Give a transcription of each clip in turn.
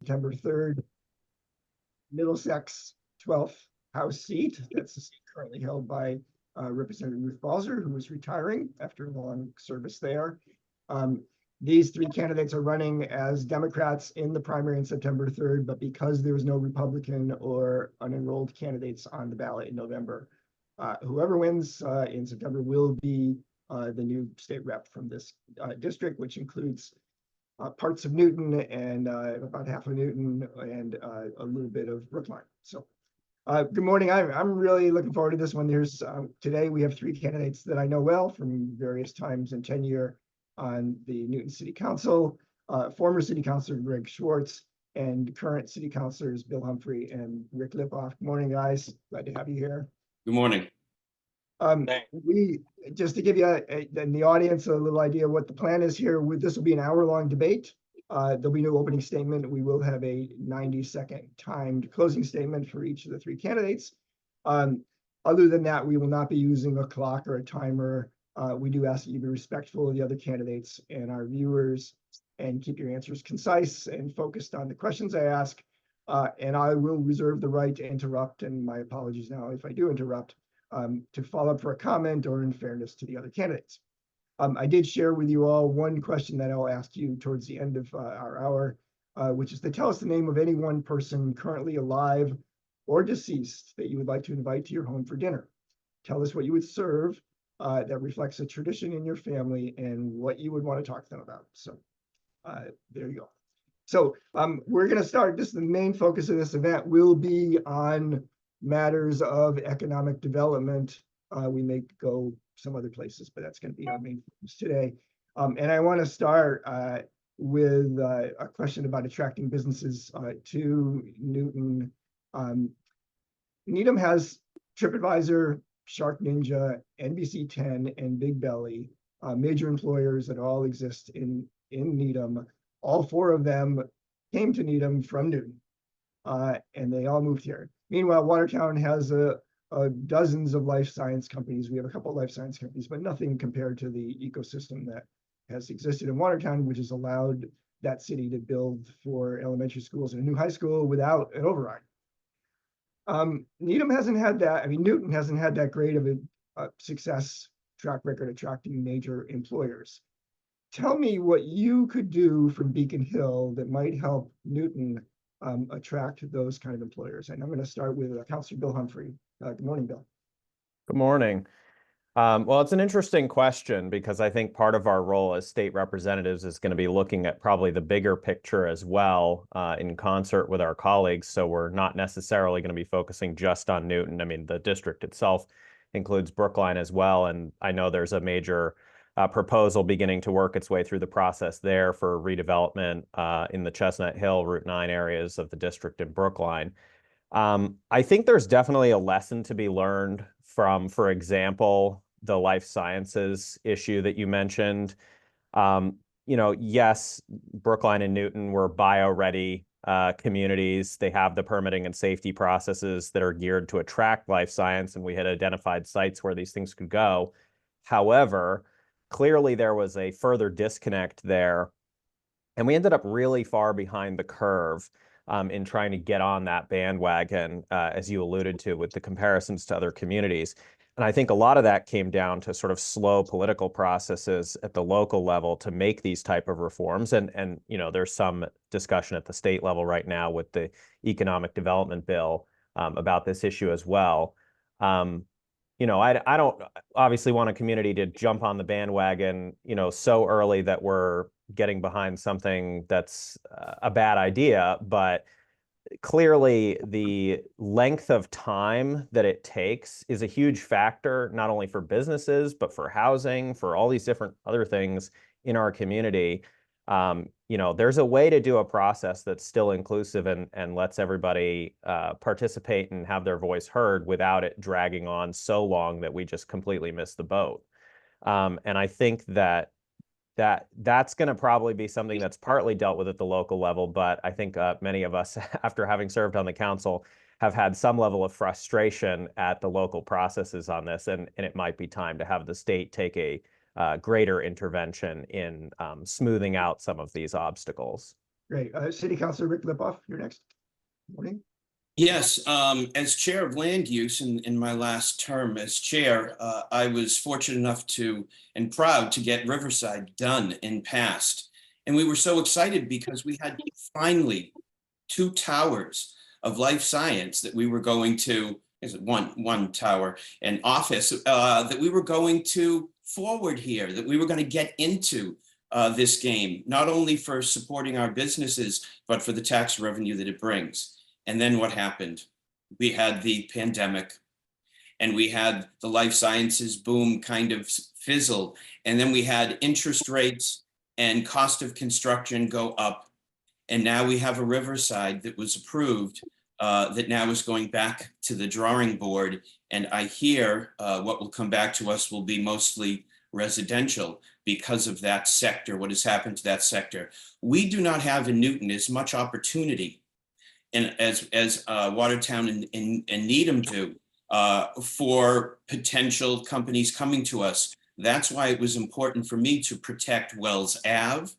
September 3rd, Middlesex 12th House seat. That's the seat currently held by Representative Balser, who is retiring after a long service there. These three candidates are running as Democrats in the primary on September 3rd, but because there was no Republican or unenrolled candidates on the ballot in November, whoever wins in September will be the new state rep from this district, which includes parts of Newton and about half of Newton and a little bit of Brookline. So good morning. I'm really looking forward to this one. There's today we have three candidates that I know well from various times and tenure on the Newton City Council, former City Councilor Greg Schwartz and current City Councilors Bill Humphrey and Rick Lipof. Good morning, guys. Glad to have you here. Good morning. We just to give you in the audience a little idea of what the plan is here. This will be an hour-long debate. There'll be no opening statement. We will have a 90-second timed closing statement for each of the three candidates. Other than that, we will not be using a clock or a timer. We do ask that you be respectful of the other candidates and our viewers and keep your answers concise and focused on the questions I ask. And I will reserve the right to interrupt, and my apologies now if I do interrupt, to follow up for a comment or in fairness to the other candidates. I did share with you all one question that I'll ask you towards the end of our hour, which is to tell us the name of any one person currently alive or deceased that you would like to invite to your home for dinner. Tell us what you would serve that reflects a tradition in your family and what you would want to talk to them about. So there you go. So we're going to start. This, the main focus of this event will be on matters of economic development. We may go some other places, but that's going to be our main focus today. And I want to start with a question about attracting businesses to Newton. Needham has TripAdvisor, Shark Ninja, NBC 10, and Big Belly, major employers that all exist in Needham. All four of them came to Needham from Newton, and they all moved here. Meanwhile, Watertown has dozens of life science companies. We have a couple of life science companies, but nothing compared to the ecosystem that has existed in Watertown, which has allowed that city to build 4 elementary schools and a new high school without an override. Needham hasn't had that. I mean, Newton hasn't had that great of a success track record attracting major employers. Tell me what you could do from Beacon Hill that might help Newton attract those kind of employers. And I'm going to start with Councilor Bill Humphrey. Good morning, Bill. Good morning. Well, it's an interesting question because I think part of our role as state representatives is going to be looking at probably the bigger picture as well in concert with our colleagues. So we're not necessarily going to be focusing just on Newton. I mean, the district itself includes Brookline as well. And I know there's a major proposal beginning to work its way through the process there for redevelopment in the Chestnut Hill, Route 9 areas of the district in Brookline. I think there's definitely a lesson to be learned from, for example, the life sciences issue that you mentioned. Yes, Brookline and Newton were bio-ready communities. They have the permitting and safety processes that are geared to attract life science, and we had identified sites where these things could go. However, clearly there was a further disconnect there, and we ended up really far behind the curve in trying to get on that bandwagon, as you alluded to, with the comparisons to other communities. And I think a lot of that came down to sort of slow political processes at the local level to make these type of reforms. And there's some discussion at the state level right now with the economic development bill about this issue as well. I don't obviously want a community to jump on the bandwagon, so early that we're getting behind something that's a bad idea, but clearly the length of time that it takes is a huge factor, not only for businesses, but for housing, for all these different other things in our community. There's a way to do a process that's still inclusive and lets everybody participate and have their voice heard without it dragging on so long that we just completely miss the boat. And I think that's going to probably be something that's partly dealt with at the local level, but I think many of us, after having served on the council, have had some level of frustration at the local processes on this, and it might be time to have the state take a greater intervention in smoothing out some of these obstacles. Great. City Councilor Rick Lipof, you're next. Morning. Yes, as chair of land use in my last term as chair, I was fortunate enough to and proud to get Riverside done and passed. And we were so excited because we had finally 2 towers of life science that we were going to, is it one tower, an office that we were going to forward here, that we were going to get into this game, not only for supporting our businesses, but for the tax revenue that it brings. And then what happened? We had the pandemic and we had the life sciences boom kind of fizzle. And then we had interest rates and cost of construction go up. And now we have a Riverside that was approved that now is going back to the drawing board. And I hear what will come back to us will be mostly residential because of that sector, what has happened to that sector. We do not have in Newton as much opportunity and as Watertown and Needham do for potential companies coming to us. That's why it was important for me to protect Wells Ave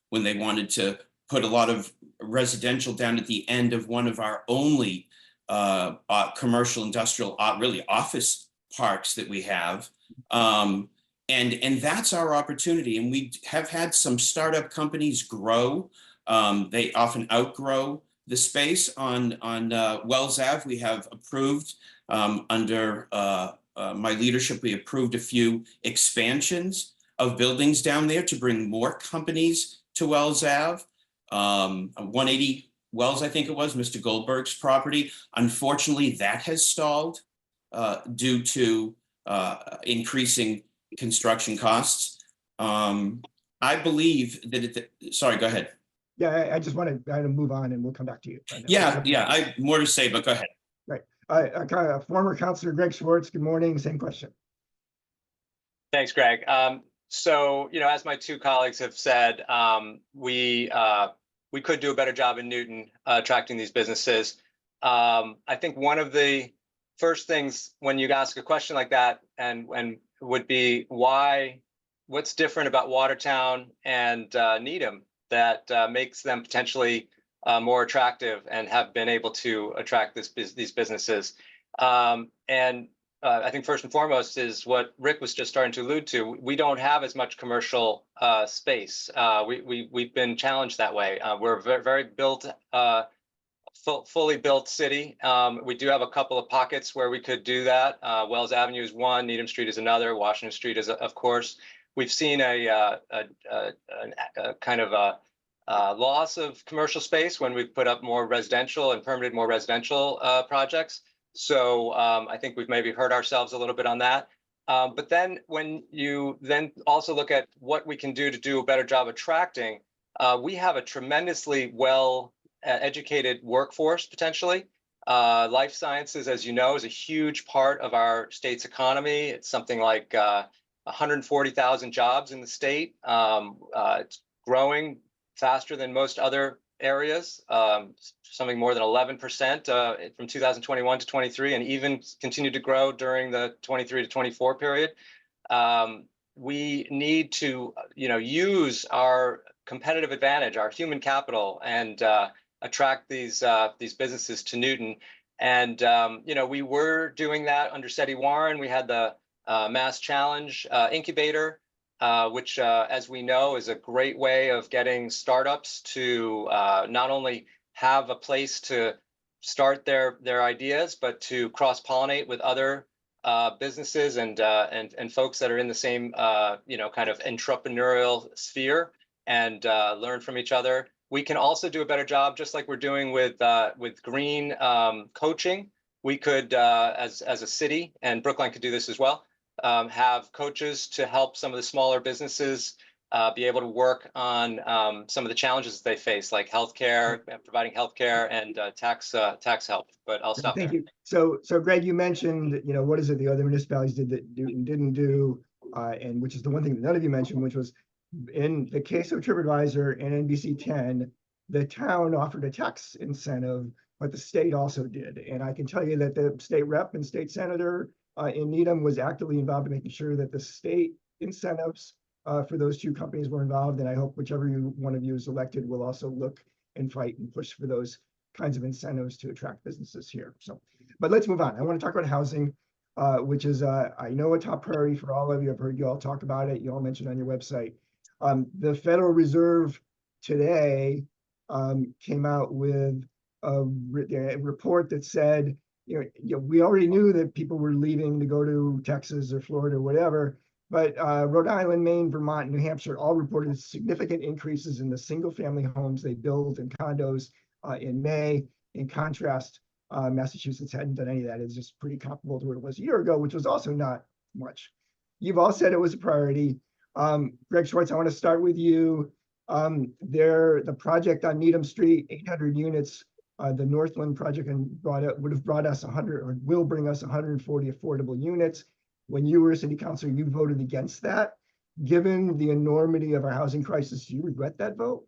when they wanted to put a lot of residential down at the end of one of our only commercial, industrial, really office parks that we have. And that's our opportunity. And we have had some startup companies grow. They often outgrow the space on Wells Ave. We have approved under my leadership, we approved a few expansions of buildings down there to bring more companies to Wells Ave. 180 Wells, I think it was, Mr. Goldberg's property. Unfortunately, that has stalled due to increasing construction costs. I belive that sorry, go ahead. Yeah, I just want to move on and we'll come back to you. Yeah, I have more to say, but go ahead. Right. Former Councilor Greg Schwartz, good morning. Same question. Thanks, Greg. So, as my 2 colleagues have said, we could do a better job in Newton attracting these businesses. I think one of the first things when you ask a question like that and would be what's different about Watertown and Needham that makes them potentially more attractive and have been able to attract these businesses. And I think first and foremost is what Rick was just starting to allude to. We don't have as much commercial space. We've been challenged that way. We're a very built, fully built city. We do have a couple of pockets where we could do that. Wells Avenue is one, Needham Street is another, Washington Street is, of course. We've seen a kind of a loss of commercial space when we've put up more residential and permitted more residential projects. So I think we've maybe hurt ourselves a little bit on that. But then when you then also look at what we can do to do a better job attracting, we have a tremendously well educated workforce potentially. Life sciences, as you know, is a huge part of our state's economy. It's something like 140,000 jobs in the state. It's growing faster than most other areas, something more than 11% from 2021 to 23, and even continued to grow during the 23 to 24 period. We need to, use our competitive advantage, our human capital, and attract these businesses to Newton. And we were doing that under SETI Warren. We had the Mass Challenge Incubator, which, as we know, is a great way of getting startups to not only have a place to start their ideas, but to cross-pollinate with other businesses and folks that are in the same kind of entrepreneurial sphere and learn from each other. We can also do a better job, just like we're doing with green coaching. We could, as a city, and Brookline could do this as well, have coaches to help some of the smaller businesses be able to work on some of the challenges they face, like healthcare, providing healthcare and tax help. But I'll stop there. Thank you. So Greg, you mentioned, what is it the other municipalities did that Newton didn't do, and which is the one thing that none of you mentioned, which was in the case of TripAdvisor and NBC 10, the town offered a tax incentive, but the state also did. And I can tell you that the state rep and state senator in Needham was actively involved in making sure that the state incentives for those 2 companies were involved. And I hope whichever one of you is elected will also look and fight and push for those kinds of incentives to attract businesses here. So, but let's move on. I want to talk about housing, which is, I know, a top priority for all of you. I've heard you all talk about it. You all mentioned on your website. The Federal Reserve today came out with a report that said, we already knew that people were leaving to go to Texas or Florida or whatever, but Rhode Island, Maine, Vermont, New Hampshire all reported significant increases in the single-family homes they build and condos in May. In contrast, Massachusetts hadn't done any of that. It's just pretty comparable to what it was a year ago, which was also not much. You've all said it was a priority. Greg Schwartz, I want to start with you. The project on Needham Street, 800 units, the Northland project would have brought us 100, or will bring us 140 affordable units. When you were a city councilor, you voted against that. Given the enormity of our housing crisis, do you regret that vote?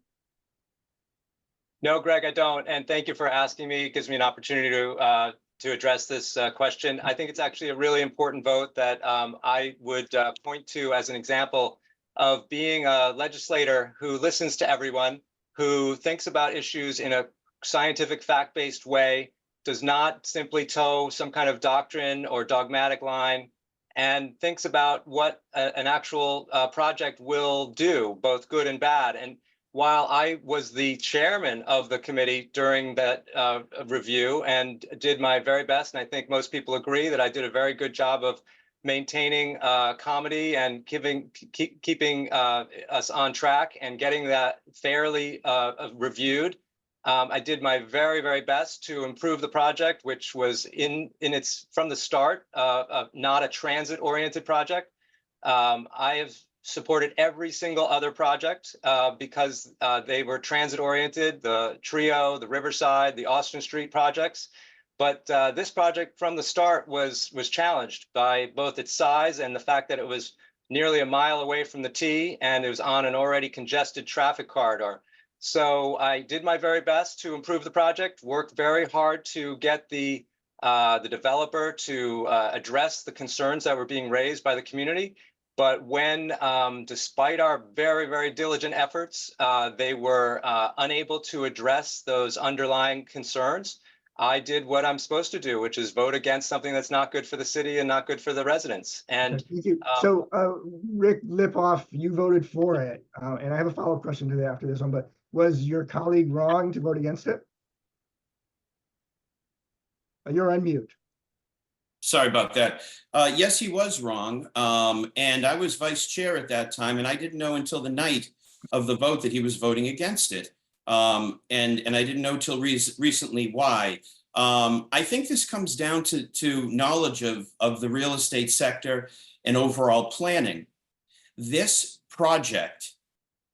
No, Greg, I don't. And thank you for asking me. It gives me an opportunity to address this question. I think it's actually a really important vote that I would point to as an example of being a legislator who listens to everyone, who thinks about issues in a scientific, fact-based way, does not simply toe some kind of doctrine or dogmatic line, and thinks about what an actual project will do, both good and bad. And while I was the chairman of the committee during that review and did my very best, and I think most people agree that I did a very good job of maintaining comedy and keeping us on track and getting that fairly reviewed. I did my very, very best to improve the project, which was in its from the start not a transit-oriented project. I have supported every single other project because they were transit-oriented, the Trio, the Riverside, the Austin Street projects. But this project from the start was challenged by both its size and the fact that it was nearly a mile away from the T, and it was on an already congested traffic corridor. So I did my very best to improve the project, worked very hard to get the developer to address the concerns that were being raised by the community. But when, despite our very, very diligent efforts, they were unable to address those underlying concerns, I did what I'm supposed to do, which is vote against something that's not good for the city and not good for the residents. And thank you. So Rick Lipof, you voted for it. And I have a follow-up question to that after this one, but was your colleague wrong to vote against it? You're on mute. Sorry about that. Yes, he was wrong. And I was vice chair at that time, and I didn't know until the night of the vote that he was voting against it. And I didn't know till recently why. I think this comes down to knowledge of the real estate sector and overall planning. This project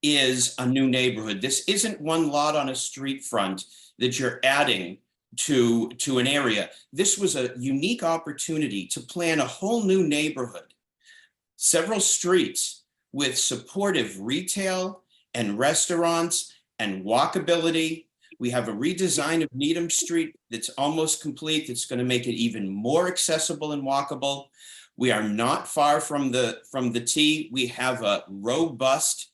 is a new neighborhood. This isn't one lot on a street front that you're adding to an area. This was a unique opportunity to plan a whole new neighborhood, several streets with supportive retail and restaurants and walkability. We have a redesign of Needham Street that's almost complete. That's going to make it even more accessible and walkable. We are not far from the T. We have a robust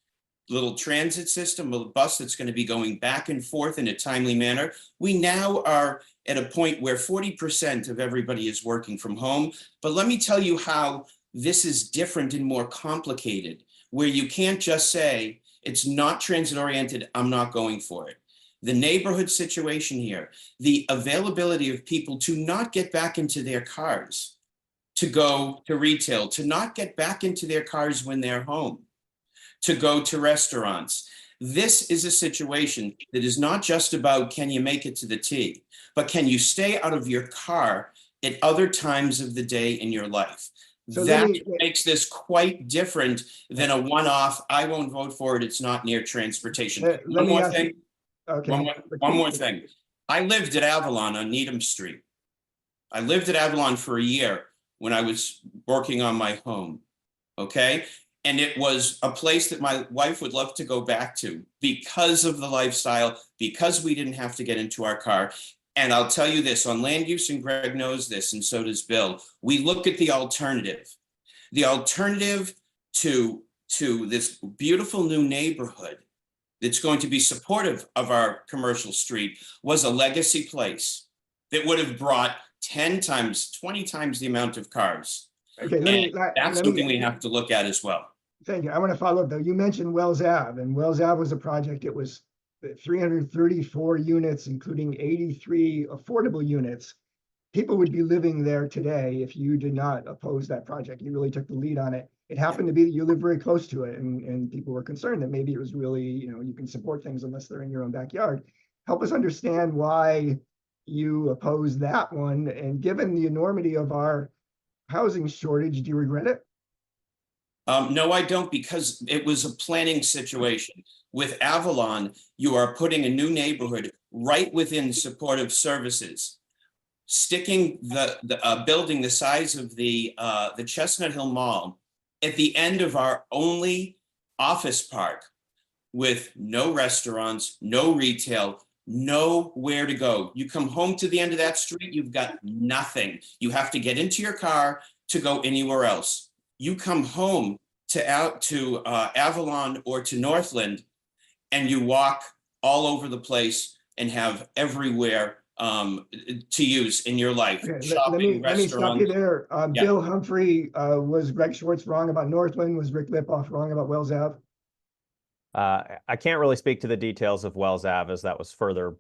little transit system, a bus that's going to be going back and forth in a timely manner. We now are at a point where 40% of everybody is working from home. But let me tell you how this is different and more complicated, where you can't just say, it's not transit oriented, I'm not going for it. The neighborhood situation here, the availability of people to not get back into their cars, to go to retail, to not get back into their cars when they're home, to go to restaurants. This is a situation that is not just about can you make it to the T, but can you stay out of your car at other times of the day in your life? So that makes this quite different than a one-off, I won't vote for it, it's not near transportation. One more thing. Okay. One more thing. I lived at Avalon on Needham Street. I lived at Avalon for a year when I was working on my home, okay? And it was a place that my wife would love to go back to because of the lifestyle, because we didn't have to get into our car. And I'll tell you this, on land use, and Greg knows this, and so does Bill, we look at the alternative. The alternative to this beautiful new neighborhood that's going to be supportive of our commercial street was a legacy place that would have brought 10 times, 20 times the amount of cars. Okay, And that's something we have to look at as well. Thank you. I want to follow up though. You mentioned Wells Ave, and Wells Ave was a project. It was 334 units, including 83 affordable units. People would be living there today if you did not oppose that project. You really took the lead on it. It happened to be that you live very close to it, and people were concerned that maybe it was really, you can support things unless they're in your own backyard. Help us understand why you opposed that one, and given the enormity of our housing shortage, do you regret it? No, I don't, because it was a planning situation. With Avalon, you are putting a new neighborhood right within supportive services. Sticking the building the size of the Chestnut Hill Mall at the end of our only office park, with no restaurants, no retail, nowhere to go. You come home to the end of that street, you've got nothing. You have to get into your car to go anywhere else. You come home to Avalon or to Northland, and you walk all over the place and have everywhere to use in your life. Okay, Shopping, let me stop you restaurants. there. Yeah. Bill Humphrey, was Greg Schwartz wrong about Northland? Was Rick Lipof wrong about Wells Ave? I can't really speak to the details of Wells Ave, as that was further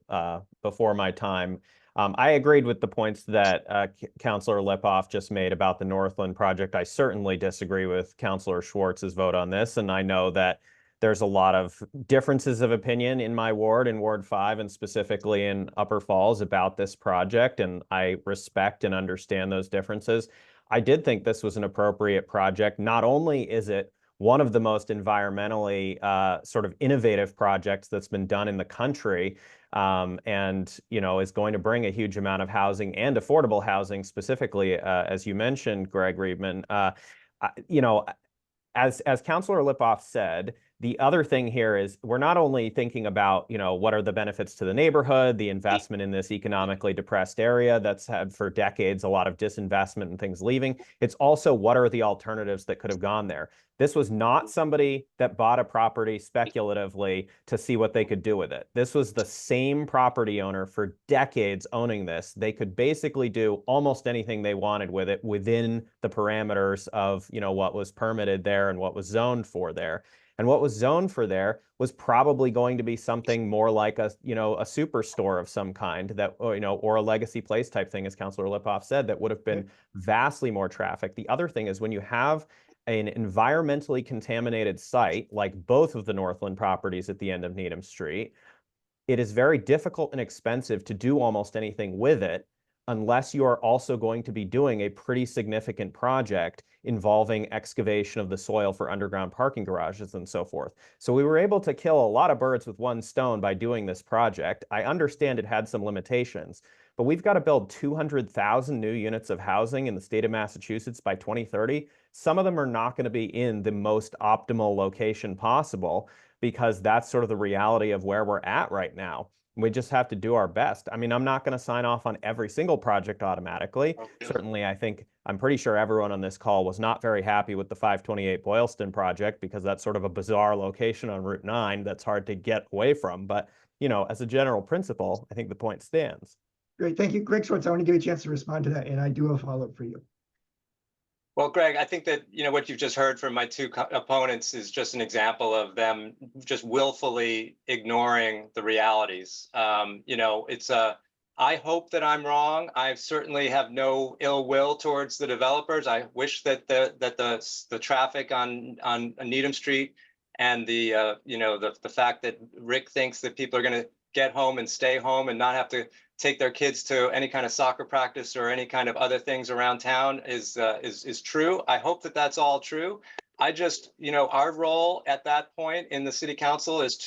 before my time. I agreed with the points that Councillor Lipof just made about the Northland project. I certainly disagree with Councillor Schwartz's vote on this, and I know that there's a lot of differences of opinion in my ward, in Ward 5, and specifically in Upper Falls, about this project, and I respect and understand those differences. I did think this was an appropriate project. Not only is it one of the most environmentally sort of innovative projects that's been done in the country, and is going to bring a huge amount of housing and affordable housing, specifically, as you mentioned, Greg Reedman. As Councillor Lipof said, the other thing here is we're not only thinking about, what are the benefits to the neighborhood, the investment in this economically depressed area that's had for decades a lot of disinvestment and things leaving. It's also what are the alternatives that could have gone there. This was not somebody that bought a property speculatively to see what they could do with it. This was the same property owner for decades owning this. They could basically do almost anything they wanted with it within the parameters of, what was permitted there and what was zoned for there. And what was zoned for there was probably going to be something more like a superstore of some kind, that, or a legacy place type thing, as Councillor Lipof said, that would have been vastly more traffic. The other thing is, when you have an environmentally contaminated site like both of the Northland properties at the end of Needham Street, it is very difficult and expensive to do almost anything with it unless you are also going to be doing a pretty significant project involving excavation of the soil for underground parking garages and so forth. So we were able to kill a lot of birds with one stone by doing this project. I understand it had some limitations, but we've got to build 200,000 new units of housing in the state of Massachusetts by 2030. Some of them are not going to be in the most optimal location possible, because that's sort of the reality of where we're at right now. We just have to do our best. I mean, I'm not going to sign off on every single project automatically. Okay. Certainly, I'm pretty sure everyone on this call was not very happy with the 528 Boylston project, because that's sort of a bizarre location on Route 9 that's hard to get away from. But, as a general principle, I think the point stands. Great, thank you. Greg Schwartz, I want to give you a chance to respond to that, and I do have a follow-up for you. Well, Greg, I think that, what you've just heard from my two opponents is just an example of them just willfully ignoring the realities. I hope that I'm wrong. I certainly have no ill will towards the developers. I wish that the traffic on Needham Street and the fact that Rick thinks that people are going to get home and stay home and not have to take their kids to any kind of soccer practice or any kind of other things around town is true. I hope that that's all true. I just, our role at that point in the city council is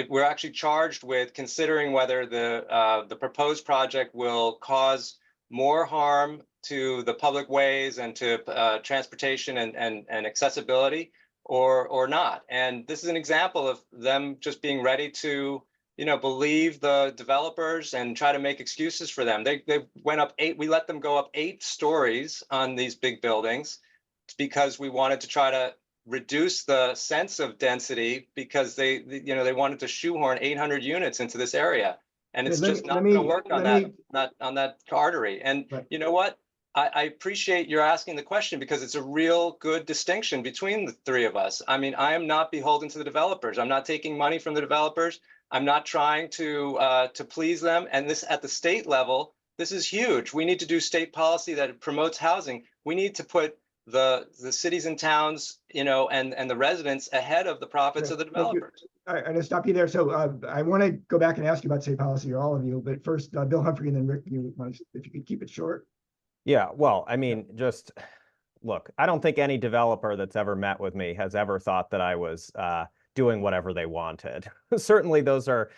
we're actually charged with considering whether the proposed project will cause more harm to the public ways and to transportation and accessibility or not. And this is an example of them just being ready to believe the developers and try to make excuses for them. They went up we let them go up 8 stories on these big buildings because we wanted to try to reduce the sense of density because they wanted to shoehorn 800 units into this area. And it's just not going to work on that artery. And Right. you know what? I appreciate you're asking the question because it's a real good distinction between the three of us. I mean, I am not beholden to the developers. I'm not taking money from the developers. I'm not trying to please them. And this at the state level, this is huge. We need to do state policy that promotes housing. We need to put the cities and towns, and the residents ahead of the profits of the developers. All right, I'm gonna stop you there. So I want to go back and ask you about state policy, or all of you, but first, Bill Humphrey and then Rick, if you could keep it short. Yeah, well, I mean, just look, I don't think any developer that's ever met with me has ever thought that I was doing whatever they wanted. Certainly those are,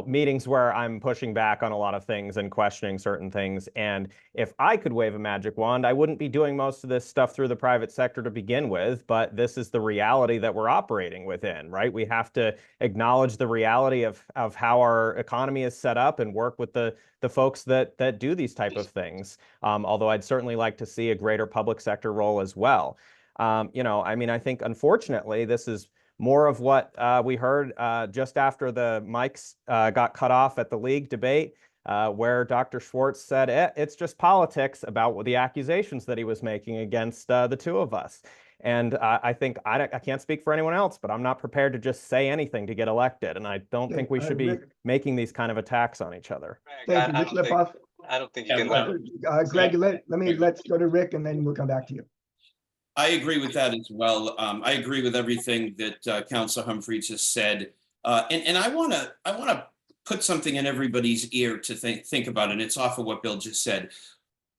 meetings where I'm pushing back on a lot of things and questioning certain things. And if I could wave a magic wand, I wouldn't be doing most of this stuff through the private sector to begin with. But this is the reality that we're operating within, right? We have to acknowledge the reality of how our economy is set up and work with the folks that do these type of things. Although I'd certainly like to see a greater public sector role as well. I mean, I think unfortunately, this is more of what we heard just after the mics got cut off at the league debate, where Dr. Schwartz said it's just politics about the accusations that he was making against the two of us. And I think I can't speak for anyone else, but I'm not prepared to just say anything to get elected. And I don't think we should be making these kind of attacks on each other. Thank you, Rick Lipof. I don't think you can. Greg, let's go to Rick and then we'll come back to you. I agree with that as well. I agree with everything that Councilor Humphrey just said, and I want to put something in everybody's ear to think about, and it's off of what Bill just said.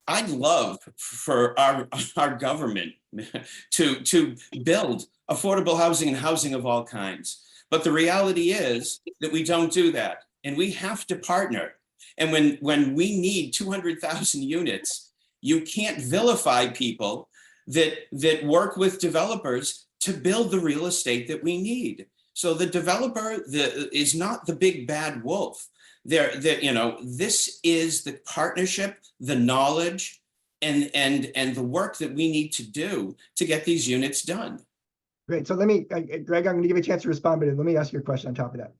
I'd love for our government to build affordable housing and housing of all kinds, but the reality is that we don't do that, and we have to partner. And when we need 200,000 units, you can't vilify people that work with developers to build the real estate that we need. So the developer is not the big bad wolf. This is the partnership, the knowledge, and the work that we need to do to get these units done. Great. So let me, Greg, I'm going to give you a chance to respond, but let me ask you a question on top of that.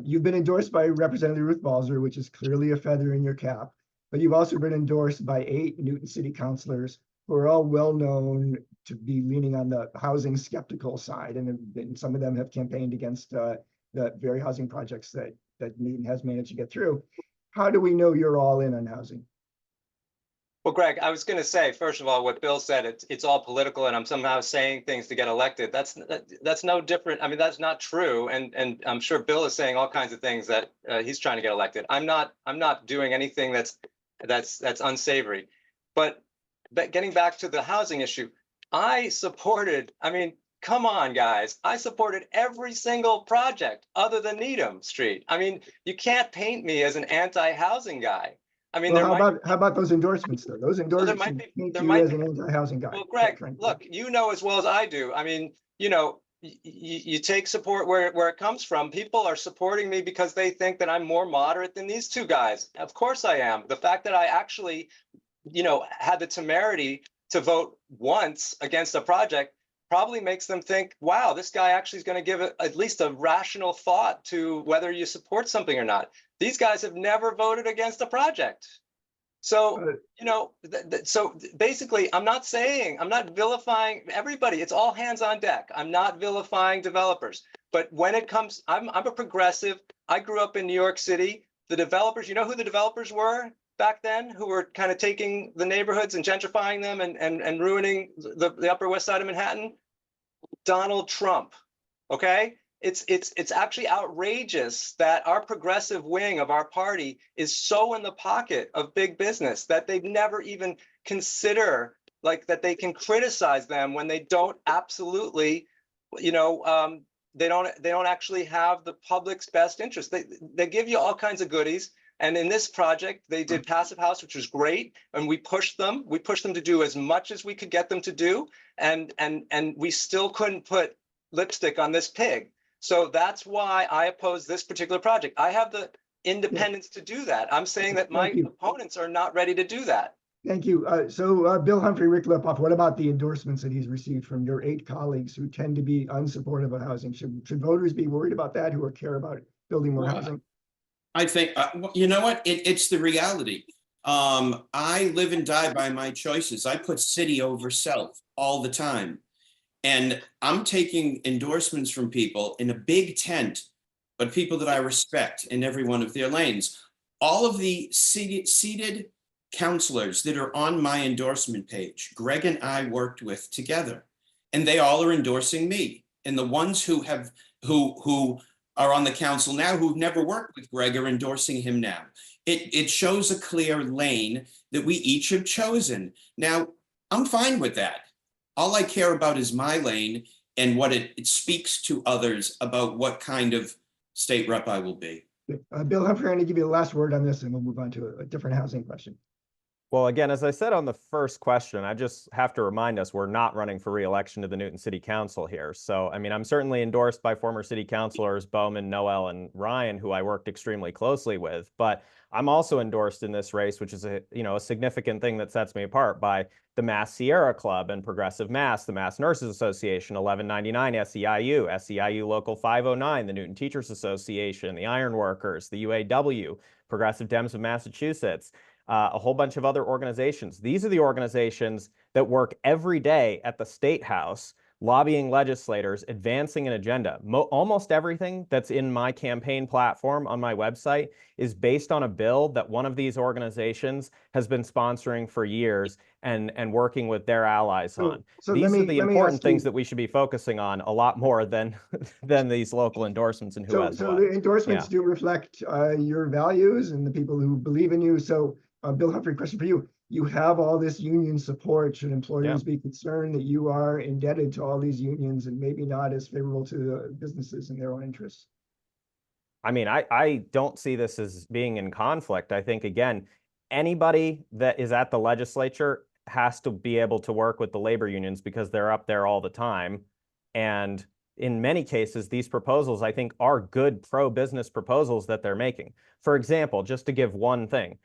You've been endorsed by Representative Ruth Balser, which is clearly a feather in your cap, but you've also been endorsed by 8 Newton City councilors who are all well known to be leaning on the housing skeptical side, and some of them have campaigned against the very housing projects that Newton has managed to get through. How do we know you're all in on housing? Well, Greg, I was going to say, first of all, what Bill said, it's all political, and I'm somehow saying things to get elected. That's no different. I mean, that's not true, and I'm sure Bill is saying all kinds of things that he's trying to get elected. I'm not doing anything that's unsavory, but getting back to the housing issue, I mean, come on, guys. I supported every single project other than Needham Street. I mean, you can't paint me as an anti-housing guy. I mean, well, how about those endorsements, though? Those endorsements paint you as an anti-housing guy. Well, Greg, look, you know as well as I do. I mean, you take support where it comes from. People are supporting me because they think that I'm more moderate than these two guys. Of course I am. The fact that I actually had the temerity to vote once against a project probably makes them think, wow, this guy actually is going to give it at least a rational thought to whether you support something or not. These guys have never voted against a project. So, so basically, I'm not vilifying everybody. It's all hands on deck. I'm not vilifying developers. But when it comes, I'm a progressive. I grew up in New York City. The developers, you know who the developers were back then, who were kind of taking the neighborhoods and gentrifying them and ruining the Upper West Side of Manhattan? Donald Trump. Okay? It's actually outrageous that our progressive wing of our party is so in the pocket of big business that they never even consider that they can criticize them when they don't absolutely, they don't actually have the public's best interest. They give you all kinds of goodies. And in this project, they did Passive House, which was great. And we pushed them. We pushed them to do as much as we could get them to do. And we still couldn't put lipstick on this pig. So that's why I oppose this particular project. I have the independence to do that. I'm saying that my opponents are not ready to do that. Thank you. Bill Humphrey, Rick Lipof, what about the endorsements that he's received from your 8 colleagues who tend to be unsupportive of housing? Should voters be worried about that, who care about building more Well, housing? I think, you know what? It's the reality. I live and die by my choices. I put city over self all the time. And I'm taking endorsements from people in a big tent, but people that I respect in every one of their lanes. All of the seated counselors that are on my endorsement page, Greg and I worked with together, and they all are endorsing me. And the ones who are on the council now who've never worked with Greg are endorsing him now. It shows a clear lane that we each have chosen. Now, I'm fine with that. All I care about is my lane and what it speaks to others about what kind of state rep I will be. Bill Humphrey, I'm going to give you the last word on this, and we'll move on to a different housing question. Well, again, as I said on the first question, I just have to remind us we're not running for re-election to the Newton City Council here. So, I mean, I'm certainly endorsed by former city councilors Bowman, Noel, and Ryan, who I worked extremely closely with. But I'm also endorsed in this race, which is a significant thing that sets me apart, by the Mass Sierra Club and Progressive Mass, the Mass Nurses Association, 1199 SEIU, SEIU Local 509, the Newton Teachers Association, the Iron Workers, the UAW, Progressive Dems of Massachusetts, a whole bunch of other organizations. These are the organizations that work every day at the State House, lobbying legislators, advancing an agenda. Almost everything that's in my campaign platform on my website is based on a bill that one of these organizations has been sponsoring for years and working with their allies on. These are the important things that we should be focusing on a lot more than these local endorsements and who has what. The endorsements do reflect your values and the people who believe in you. So Bill Humphrey, question for you. You have all this union support. Should employers be concerned that you are indebted to all these unions and maybe not as favorable to the businesses in their own interests? I mean, I don't see this as being in conflict. I think, again, anybody that is at the legislature has to be able to work with the labor unions because they're up there all the time. And in many cases, these proposals, I think, are good pro-business proposals that they're making. For example, just to give one thing,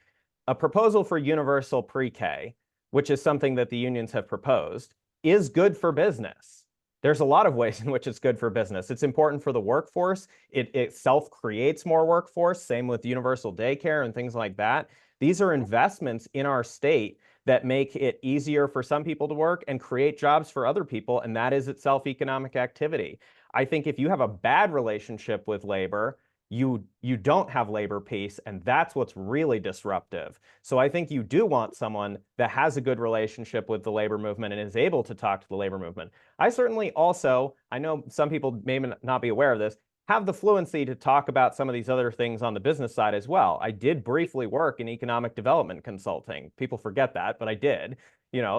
a proposal for universal pre-K, which is something that the unions have proposed, is good for business. There's a lot of ways in which it's good for business. It's important for the workforce. It itself creates more workforce, same with universal daycare and things like that. These are investments in our state that make it easier for some people to work and create jobs for other people, and that is itself economic activity. I think if you have a bad relationship with labor, you don't have labor peace, and that's what's really disruptive. So I think you do want someone that has a good relationship with the labor movement and is able to talk to the labor movement. I certainly also, I know some people may not be aware of this, have the fluency to talk about some of these other things on the business side as well. I did briefly work in economic development consulting. People forget that, but I did.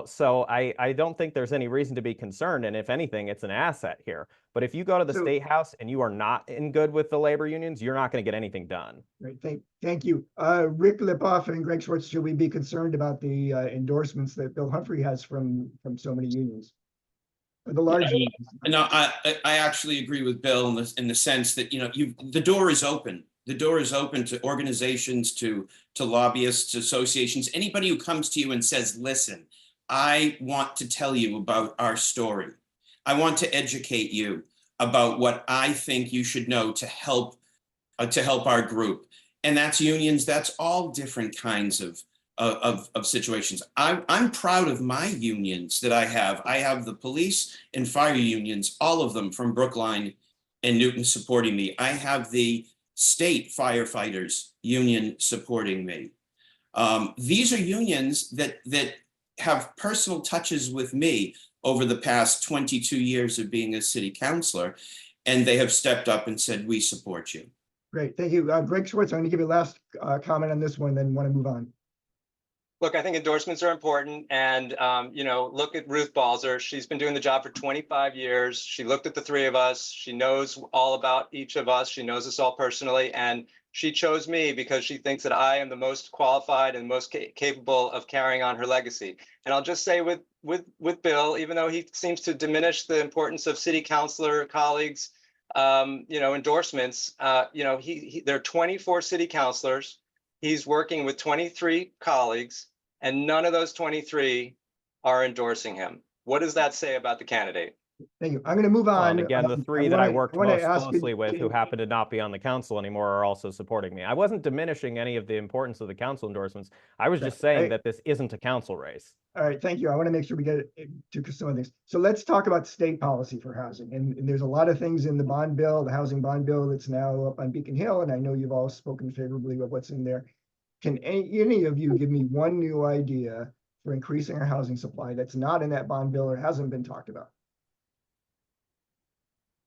So I don't think there's any reason to be concerned. And if anything, it's an asset here. But if you go to the State House and you are not in good with the labor unions, you're not going to get anything done. Right. Thank you. Rick Lipof and Greg Schwartz, should we be concerned about the endorsements that Bill Humphrey has from so many unions? The large unions. No, I actually agree with Bill in the sense that, the door is open. The door is open to organizations, to lobbyists, associations, anybody who comes to you and says, listen, I want to tell you about our story. I want to educate you about what I think you should know to help our group. And that's unions. That's all different kinds of situations. I'm proud of my unions that I have. I have the police and fire unions, all of them from Brookline and Newton supporting me. I have the state firefighters union supporting me. These are unions that have personal touches with me over the past 22 years of being a city councilor, and they have stepped up and said, we support you. Great, thank you. Greg Schwartz, I'm going to give you a last comment on this one, then want to move on. Look, I think endorsements are important. And, look at Ruth Balser. She's been doing the job for 25 years. She looked at the three of us. She knows all about each of us. She knows us all personally. And she chose me because she thinks that I am the most qualified and most capable of carrying on her legacy. And I'll just say with Bill, even though he seems to diminish the importance of city councilor colleagues, endorsements, there are 24 city councilors. He's working with 23 colleagues. and none of those 23 are endorsing him. What does that say about the candidate? Thank you. I'm going to move Well, on. and again, the three that I worked wanna most ask you closely with, who to- happen to not be on the council anymore, are also supporting me. I wasn't diminishing any of the importance of the council endorsements. I was just saying that this isn't a council race. All right, thank you. I want to make sure we get to some of these. So let's talk about state policy for housing. And there's a lot of things in the bond bill, the housing bond bill that's now up on Beacon Hill, and I know you've all spoken favorably of what's in there. Can any of you give me one new idea for increasing our housing supply that's not in that bond bill or hasn't been talked about?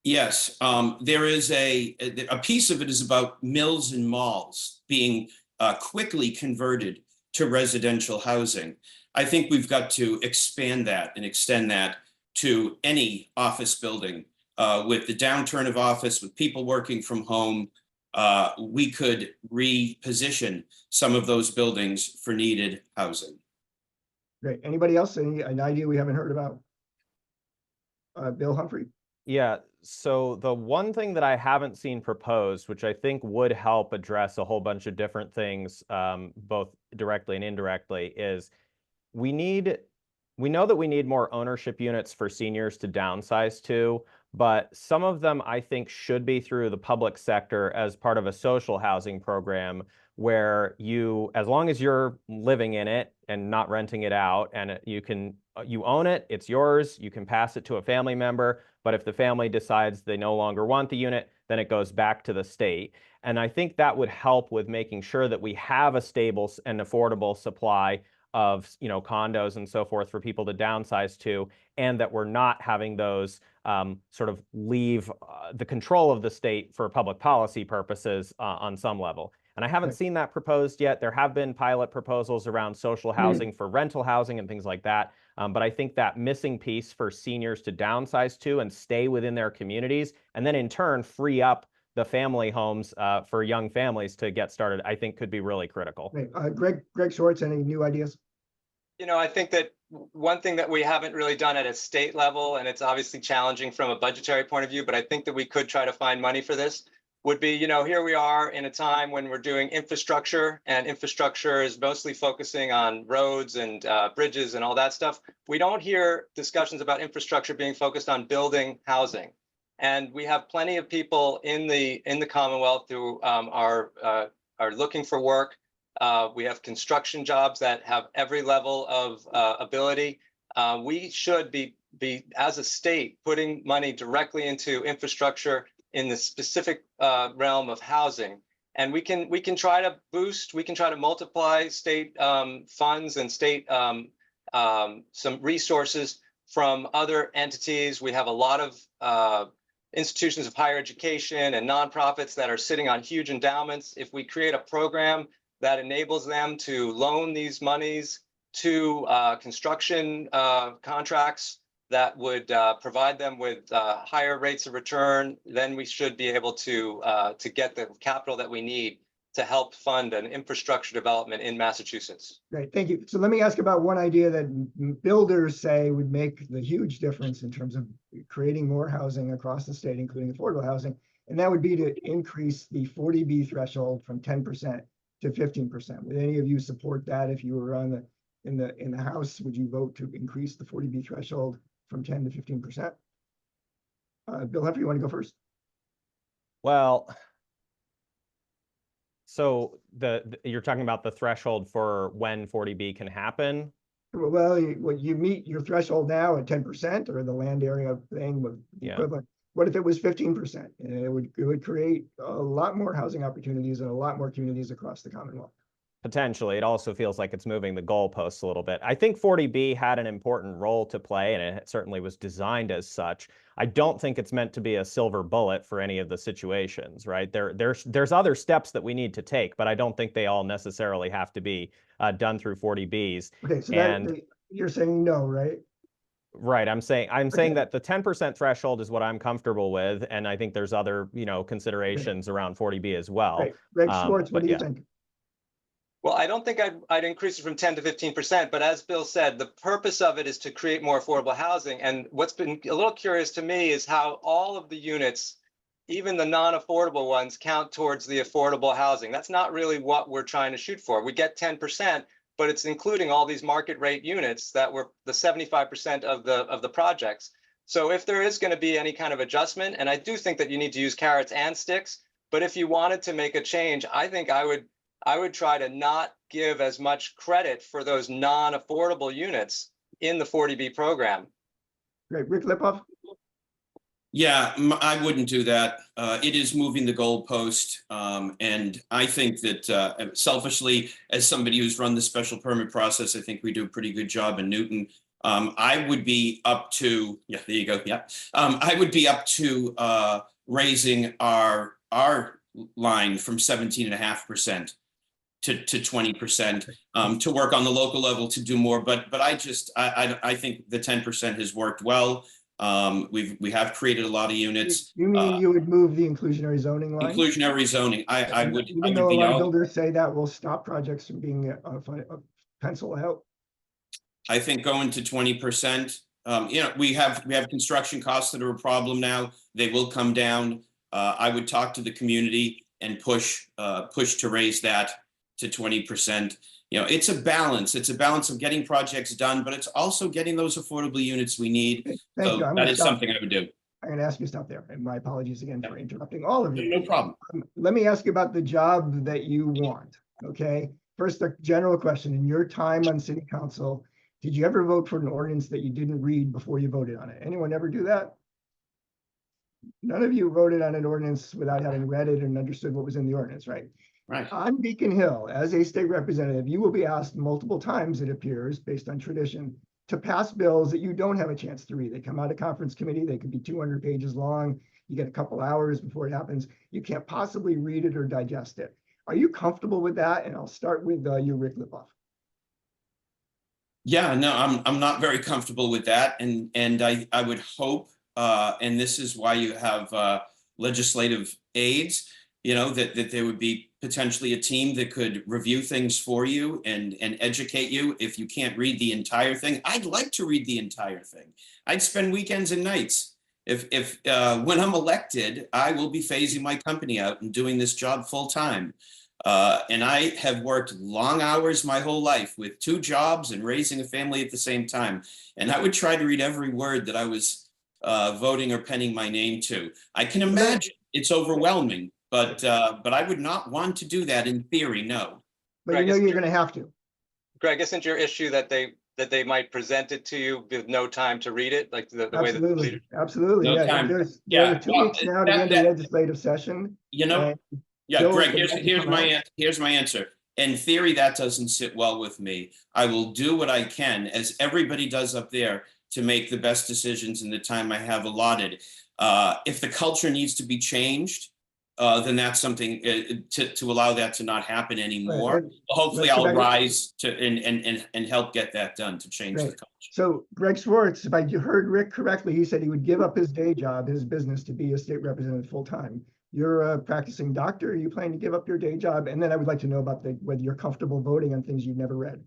Yes, there is a piece of it is about mills and malls being quickly converted to residential housing. I think we've got to expand that and extend that to any office building. With the downturn of office, with people working from home, we could reposition some of those buildings for needed housing. Great. Anybody else? An idea we haven't heard about? Bill Humphrey. Yeah, so the one thing that I haven't seen proposed, which I think would help address a whole bunch of different things, both directly and indirectly, is we know that we need more ownership units for seniors to downsize to, but some of them I think should be through the public sector as part of a social housing program where you, as long as you're living in it and not renting it out, and you own it, it's yours, you can pass it to a family member, but if the family decides they no longer want the unit, then it goes back to the state. And I think that would help with making sure that we have a stable and affordable supply of, condos and so forth for people to downsize to, and that we're not having those sort of leave the control of the state for public policy purposes on some level. And I haven't seen that proposed yet. There have been pilot proposals around social housing for rental housing and things like that. But I think that missing piece for seniors to downsize to and stay within their communities, and then in turn free up the family homes for young families to get started, I think could be really critical. Great. Greg Schwartz, any new ideas? I think that one thing that we haven't really done at a state level, and it's obviously challenging from a budgetary point of view, but I think that we could try to find money for this, would be, here we are in a time when we're doing infrastructure, and infrastructure is mostly focusing on roads and bridges and all that stuff. We don't hear discussions about infrastructure being focused on building housing. And we have plenty of people in the Commonwealth who are looking for work. We have construction jobs that have every level of ability. We should be, as a state, putting money directly into infrastructure in the specific realm of housing. And we can try to multiply state funds and state some resources from other entities. We have a lot of institutions of higher education and nonprofits that are sitting on huge endowments. If we create a program that enables them to loan these monies to construction contracts that would provide them with higher rates of return, then we should be able to get the capital that we need to help fund an infrastructure development in Massachusetts. Great, thank you. So let me ask about one idea that builders say would make the huge difference in terms of creating more housing across the state, including affordable housing, and that would be to increase the 40B threshold from 10% to 15%. Would any of you support that? If you were in the House, would you vote to increase the 40B threshold from 10 to 15%? Bill Humphrey, you want to go first? Well, so you're talking about the threshold for when 40B can happen? Well, you meet your threshold now at 10%, or the land area thing with the equivalent. What if it was 15%? And it would create a lot more housing opportunities in a lot more communities across the Commonwealth. Potentially. It also feels like it's moving the goalposts a little bit. I think 40B had an important role to play, and it certainly was designed as such. I don't think it's meant to be a silver bullet for any of the situations, right? There's other steps that we need to take, but I don't think they all necessarily have to be done through 40Bs. Okay, so you're saying no, right? Right. I'm saying that the 10% threshold is what I'm comfortable with, and I think there's other, considerations around 40B as well. Right. Greg Schwartz, what do you think? Well, I don't think I'd increase it from 10 to 15%, but as Bill said, the purpose of it is to create more affordable housing. And what's been a little curious to me is how all of the units, even the non-affordable ones, count towards the affordable housing. That's not really what we're trying to shoot for. We get 10%, but it's including all these market rate units that were the 75% of the projects. So if there is going to be any kind of adjustment, and I do think that you need to use carrots and sticks, but if you wanted to make a change, I think I would try to not give as much credit for those non-affordable units in the 40B program. Great, Rick Lipof? Yeah, I wouldn't do that. It is moving the goalpost. And I think that selfishly, as somebody who's run the special permit process, I think we do a pretty good job in Newton. I would be up to, yeah, there you go. Yeah. I would be up to raising our line from 17.5% to 20%, to work on the local level to do more. But I think the 10% has worked well. We have created a lot of units. You mean you would move the inclusionary zoning line? Inclusionary zoning. I would. Even though a lot of builders say that will stop projects from being pencil out. I think going to 20%. We have construction costs that are a problem now. They will come down. I would talk to the community and push to raise that to 20%. It's a balance. It's a balance of getting projects done, but it's also getting those affordable units we need. Thank you. That is something I would do. I'm going to ask you to stop there. And my apologies again for interrupting all of you. No problem. Let me ask you about the job that you want. Okay. First, a general question. In your time on city council, did you ever vote for an ordinance that you didn't read before you voted on it? Anyone ever do that? None of you voted on an ordinance without having read it and understood what was in the ordinance, right? Right. On Beacon Hill, as a state representative, you will be asked multiple times, it appears, based on tradition, to pass bills that you don't have a chance to read. They come out of conference committee, they could be 200 pages long. You get a couple hours before it happens. You can't possibly read it or digest it. Are you comfortable with that? And I'll start with you, Rick Lipof. Yeah, no, I'm not very comfortable with that. And I would hope, and this is why you have legislative aides, that there would be potentially a team that could review things for you and educate you if you can't read the entire thing. I'd like to read the entire thing. I'd spend weekends and nights. If when I'm elected, I will be phasing my company out and doing this job full time. And I have worked long hours my whole life with 2 jobs and raising a family at the same time. And I would try to read every word that I was voting or penning my name to. I can imagine it's overwhelming. But I would not want to do that in theory, no. But Greg, you're going to have to. Greg, isn't your issue that they might present it to you with no time to read it, like the way that the leader? Absolutely, no yeah. Time. There are 2 weeks now to end the legislative session. Yeah, Greg. Here's my answer. In theory, that doesn't sit well with me. I will do what I can, as everybody does up there, to make the best decisions in the time I have allotted. If the culture needs to be changed, then that's something to allow that to not happen anymore. Right. Hopefully I'll rise to and help get that done to change the culture. So Greg Schwartz, if I heard Rick correctly, he said he would give up his day job, his business, to be a state representative full time. You're a practicing doctor. Are you planning to give up your day job? And then I would like to know about whether you're comfortable voting on things you've never read.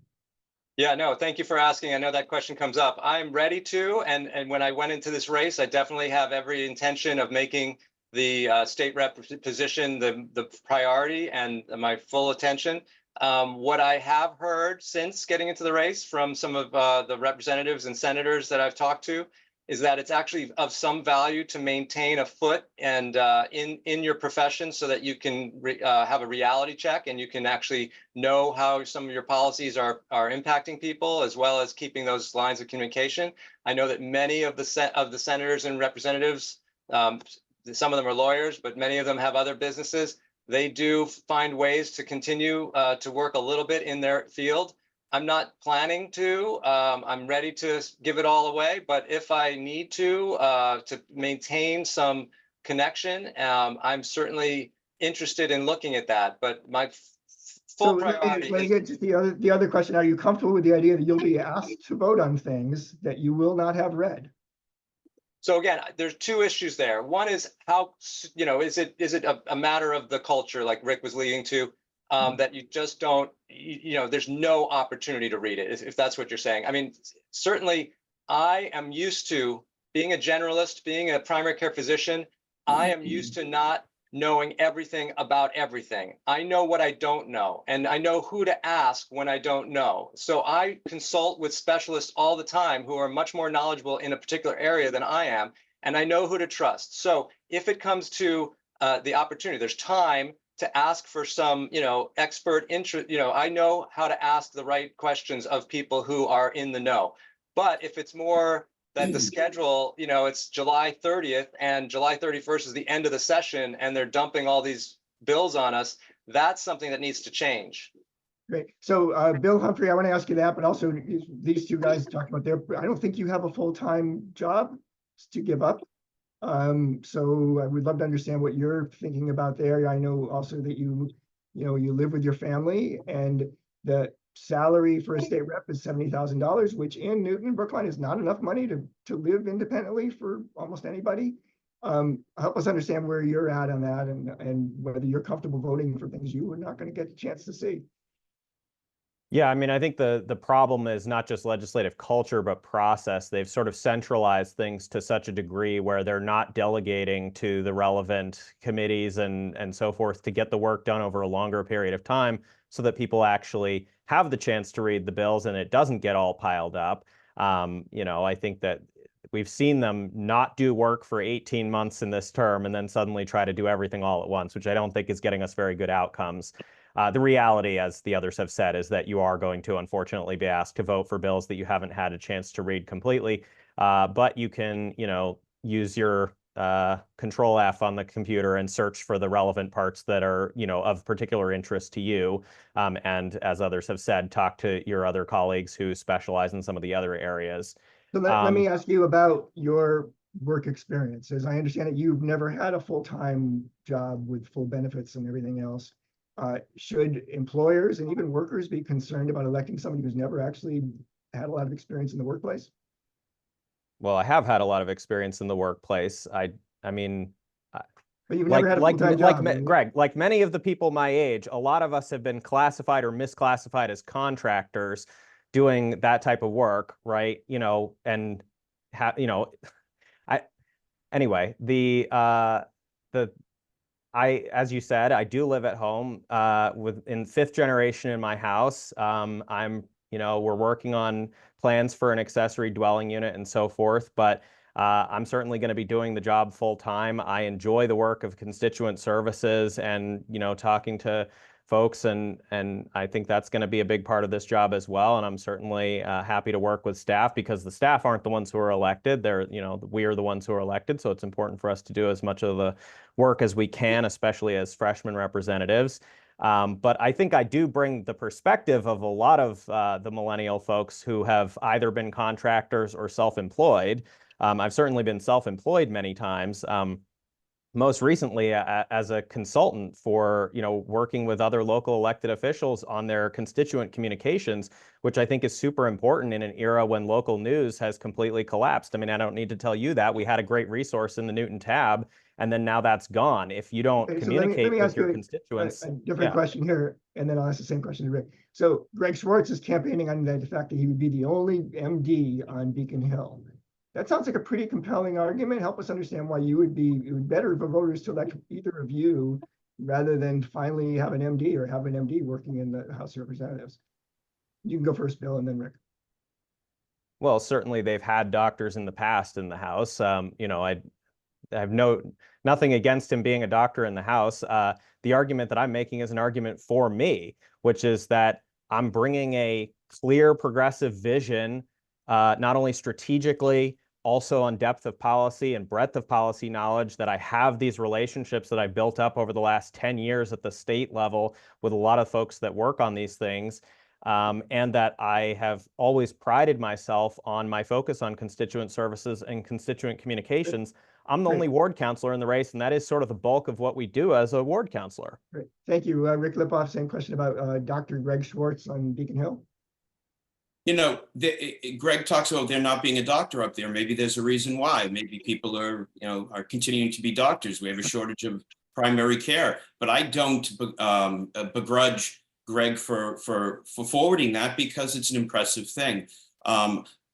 Yeah, no, thank you for asking. I know that question comes up. I'm ready to, and when I went into this race, I definitely have every intention of making the state rep position the priority and my full attention. What I have heard since getting into the race from some of the representatives and senators that I've talked to is that it's actually of some value to maintain a foot and in your profession so that you can have a reality check and you can actually know how some of your policies are impacting people, as well as keeping those lines of communication. I know that many of the senators and representatives, some of them are lawyers, but many of them have other businesses. They do find ways to continue to work a little bit in their field. I'm not planning to. I'm ready to give it all away, but if I need to maintain some connection, I'm certainly interested in looking at that. But my full priority. Let me get to the other question. Are you comfortable with the idea that you'll be asked to vote on things that you will not have read? So again, there's 2 issues there. One is how, is it a matter of the culture, like Rick was leading to, that you just don't, there's no opportunity to read it, if that's what you're saying. I mean, certainly I am used to being a generalist, being a primary care physician. I am used to not knowing everything about everything. I know what I don't know, and I know who to ask when I don't know. So I consult with specialists all the time who are much more knowledgeable in a particular area than I am, and I know who to trust. So if it comes to the opportunity, there's time to ask for some, expert interest. I know how to ask the right questions of people who are in the know. But if it's more that the schedule, it's July 30th and July 31st is the end of the session and they're dumping all these bills on us, that's something that needs to change. Great. So Bill, Humphrey, I want to ask you that, but also these two guys talked about I don't think you have a full-time job to give up. So I would love to understand what you're thinking about there. I know also that you live with your family, and the salary for a state rep is $70,000, which in Newton, Brookline is not enough money to live independently for almost anybody. Help us understand where you're at on that, and whether you're comfortable voting for things you were not going to get a chance to see. Yeah, I mean, I think the problem is not just legislative culture, but process. They've sort of centralized things to such a degree where they're not delegating to the relevant committees and so forth to get the work done over a longer period of time so that people actually have the chance to read the bills and it doesn't get all piled up. I think that we've seen them not do work for 18 months in this term and then suddenly try to do everything all at once, which I don't think is getting us very good outcomes. The reality, as the others have said, is that you are going to unfortunately be asked to vote for bills that you haven't had a chance to read completely. But you can, use your Control F on the computer and search for the relevant parts that are, of particular interest to you. And as others have said, talk to your other colleagues who specialize in some of the other areas. So let me ask you about your work experience. As I understand it, you've never had a full-time job with full benefits and everything else. Should employers and even workers be concerned about electing somebody who's never actually had a lot of experience in the workplace? Well, I have had a lot of experience in the workplace. I mean, but you've never had a full-time job. Greg, like many of the people my age, a lot of us have been classified or misclassified as contractors doing that type of work, right? Anyway, as you said, I do live at home in fifth generation in my house. We're working on plans for an accessory dwelling unit and so forth, but I'm certainly going to be doing the job full time. I enjoy the work of constituent services and, talking to folks, and I think that's going to be a big part of this job as well. And I'm certainly happy to work with staff, because the staff aren't the ones who are elected. We are the ones who are elected. So it's important for us to do as much of the work as we can, especially as freshman representatives. But I think I do bring the perspective of a lot of the millennial folks who have either been contractors or self-employed. I've certainly been self-employed many times. Most recently as a consultant for, working with other local elected officials on their constituent communications, which I think is super important in an era when local news has completely collapsed. I mean, I don't need to tell you that. We had a great resource in the Newton tab, and then now that's gone. If you don't communicate with your constituents. A different question here, and then I'll ask the same question to Rick. So Greg Schwartz is campaigning on the fact that he would be the only MD on Beacon Hill. That sounds like a pretty compelling argument. Help us understand why it would be better for voters to elect either of you rather than finally have an MD or have an MD working in the House of Representatives. You can go first, Bill, and then Rick. Well, certainly they've had doctors in the past in the House. I have nothing against him being a doctor in the House. The argument that I'm making is an argument for me, which is that I'm bringing a clear progressive vision, not only strategically, also on depth of policy and breadth of policy knowledge, that I have these relationships that I built up over the last 10 years at the state level with a lot of folks that work on these things. And that I have always prided myself on my focus on constituent services and constituent communications. I'm the only ward councilor in the race, and that is sort of the bulk of what we do as a ward councilor. Great. Thank you. Rick Lipof, same question about Dr. Greg Schwartz on Beacon Hill. Greg talks about there not being a doctor up there. Maybe there's a reason why. Maybe people are continuing to be doctors. We have a shortage of primary care, but I don't begrudge Greg for forwarding that, because it's an impressive thing.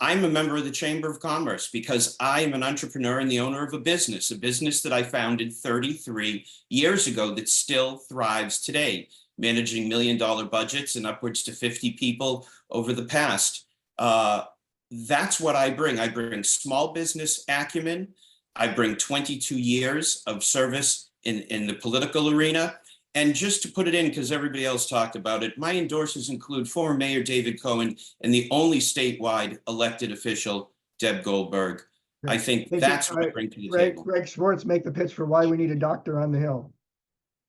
I'm a member of the Chamber of Commerce because I am an entrepreneur and the owner of a business that I founded 33 years ago that still thrives today, managing $1 million budgets and upwards to 50 people over the past. That's what I bring. I bring small business acumen. I bring 22 years of service in the political arena. And just to put it in, because everybody else talked about it, my endorsers include former Mayor David Cohen and the only statewide elected official, Deb Goldberg. I think that's what I bring to the table. Greg Schwartz, make the pitch for why we need a doctor on the Hill.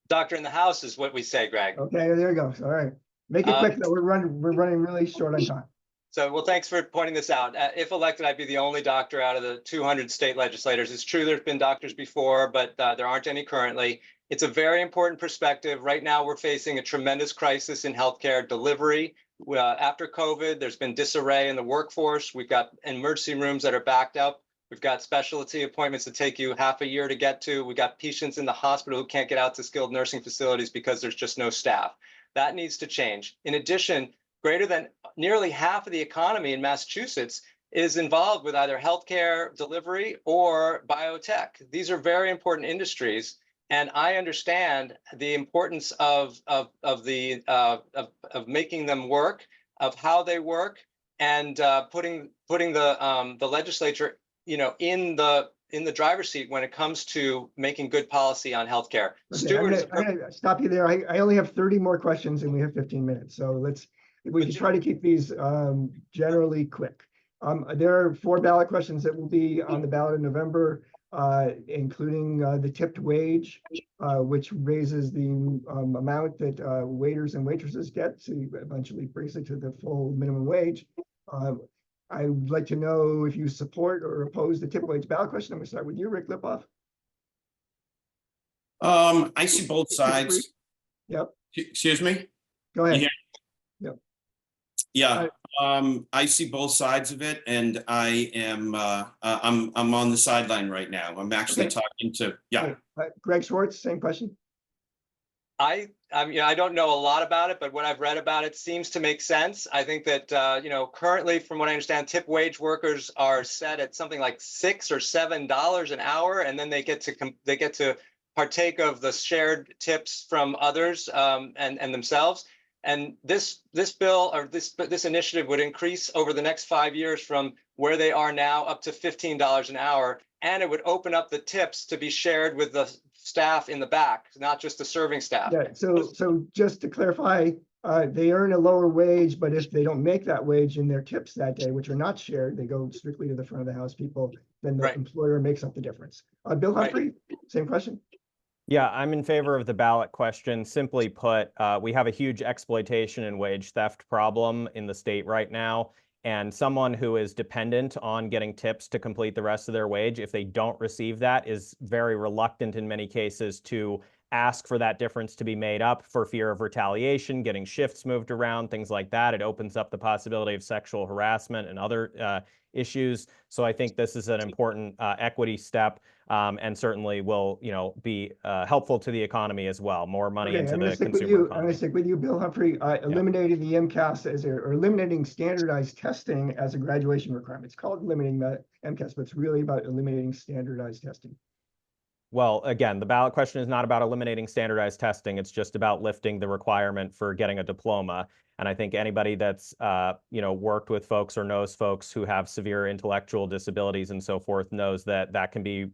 Doctor in the house is what we say, Greg. Okay, there you go. All right. Make it quick though. We're running really short on time. So, well, thanks for pointing this out. If elected, I'd be the only doctor out of the 200 state legislators. It's true there's been doctors before, but there aren't any currently. It's a very important perspective. Right now, we're facing a tremendous crisis in healthcare delivery. After COVID, there's been disarray in the workforce. We've got emergency rooms that are backed up. We've got specialty appointments that take you half a year to get to. We've got patients in the hospital who can't get out to skilled nursing facilities because there's just no staff. That needs to change. In addition, greater than nearly half of the economy in Massachusetts is involved with either healthcare delivery or biotech. These are very important industries. And I understand the importance of making them work, of how they work, and putting the legislature, in the driver's seat when it comes to making good policy on healthcare. Okay, I'm gonna stop you there. I only have 30 more questions and we have 15 minutes. So we can try to keep these generally quick. There are 4 ballot questions that will be on the ballot in November. Including the tipped wage, which raises the amount that waiters and waitresses get to eventually brings it to the full minimum wage. I would like to know if you support or oppose the tipped wage ballot question. I'm going to start with you, Rick Lipof. I see both sides. Yep. Excuse me? Go ahead. Yeah. Yep. Yeah. I see both sides of it, and I am I'm on the sideline right now. I'm actually talking to Greg Schwartz, same question. I don't know a lot about it, but what I've read about it seems to make sense. I think that currently, from what I understand, tip wage workers are set at something like $6 or $7 an hour, and then they get to partake of the shared tips from others and themselves. And this bill or this initiative would increase over the next 5 years from where they are now up to $15 an hour, and it would open up the tips to be shared with the staff in the back, not just the serving staff. Yeah. So just to clarify, they earn a lower wage, but if they don't make that wage in their tips that day, which are not shared, they go strictly to the front of the house people. Then the employer makes up the difference. Bill Humphrey, same question. Yeah, I'm in favor of the ballot question. Simply put, we have a huge exploitation and wage theft problem in the state right now. And someone who is dependent on getting tips to complete the rest of their wage, if they don't receive that, is very reluctant in many cases to ask for that difference to be made up for fear of retaliation, getting shifts moved around, things like that. It opens up the possibility of sexual harassment and other issues. So I think this is an important equity step, and certainly will, be helpful to the economy as well. More money into the consumer economy. I'm going to stick with you, Bill Humphrey. Eliminating the MCAS or eliminating standardized testing as a graduation requirement. It's called limiting the MCAS, but it's really about eliminating standardized testing. Well, again, the ballot question is not about eliminating standardized testing. It's just about lifting the requirement for getting a diploma. And I think anybody that's, worked with folks or knows folks who have severe intellectual disabilities and so forth knows that that can be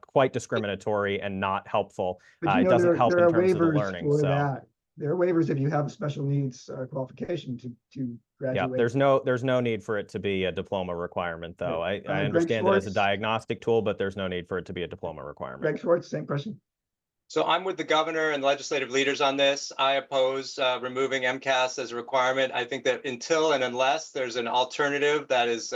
quite discriminatory and not helpful. It doesn't help in terms of the learning. So there are waivers if you have a special needs qualification to graduate. Yeah, there's no need for it to be a diploma requirement, though. I understand it as a diagnostic tool, but there's no need for it to be a diploma requirement. Greg Schwartz, same question. So I'm with the governor and legislative leaders on this. I oppose removing MCAS as a requirement. I think that until and unless there's an alternative that is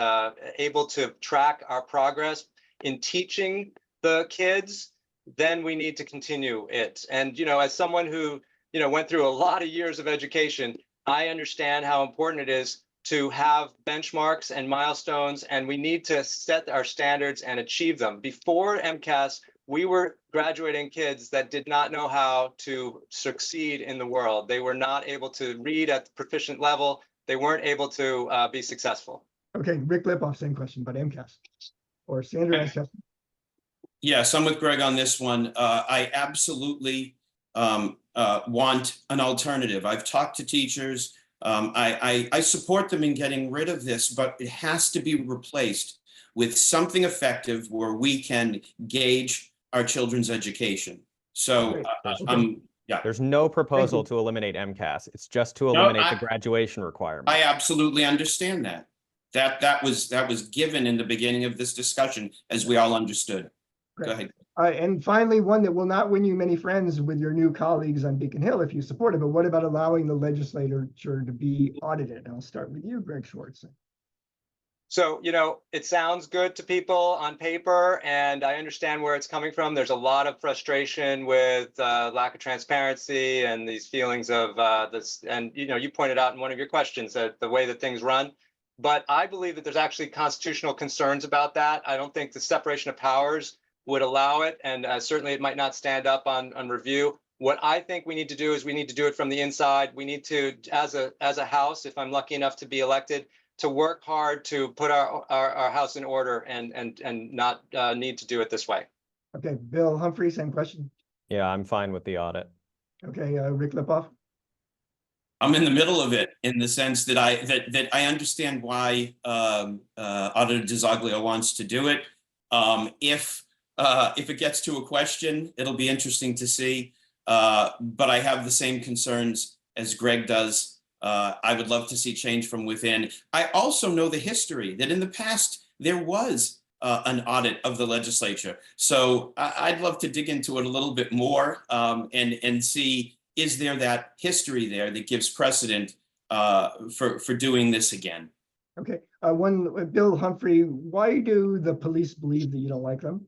able to track our progress in teaching the kids, then we need to continue it. And, as someone who, went through a lot of years of education, I understand how important it is to have benchmarks and milestones, and we need to set our standards and achieve them. Before MCAS, we were graduating kids that did not know how to succeed in the world. They were not able to read at the proficient level. They weren't able to be successful. Okay, Rick Lipof, same question, but MCAS. Or Sandra Okay. has tested. Yes, I'm with Greg on this one. I absolutely want an alternative. I've talked to teachers. I support them in getting rid of this, but it has to be replaced with something effective where we can gauge our children's education. So Great. yeah. There's no proposal you. to eliminate MCAS. It's just to No, eliminate the graduation requirement. I absolutely understand that. That was given in the beginning of this discussion, as we all understood. Great. Go ahead. And finally, one that will not win you many friends with your new colleagues on Beacon Hill if you support it, but what about allowing the legislature to be audited? And I'll start with you, Greg Schwartz. So, it sounds good to people on paper, and I understand where it's coming from. There's a lot of frustration with lack of transparency and these feelings of this. And, you pointed out in one of your questions that the way that things run. But I believe that there's actually constitutional concerns about that. I don't think the separation of powers would allow it. And certainly it might not stand up on review. What I think we need to do is we need to do it from the inside. We need to, as a House, if I'm lucky enough to be elected, to work hard to put our house in order and not need to do it this way. Okay, Bill Humphrey, same question. Yeah, I'm fine with the audit. Okay, Rick Lipof. I'm in the middle of it in the sense that I understand why Auditor DiZoglio wants to do it. If it gets to a question, it'll be interesting to see. But I have the same concerns as Greg does. I would love to see change from within. I also know the history that in the past there was an audit of the legislature. So I'd love to dig into it a little bit more and see, is there that history there that gives precedent for doing this again? Okay, Bill Humphrey, why do the police believe that you don't like them?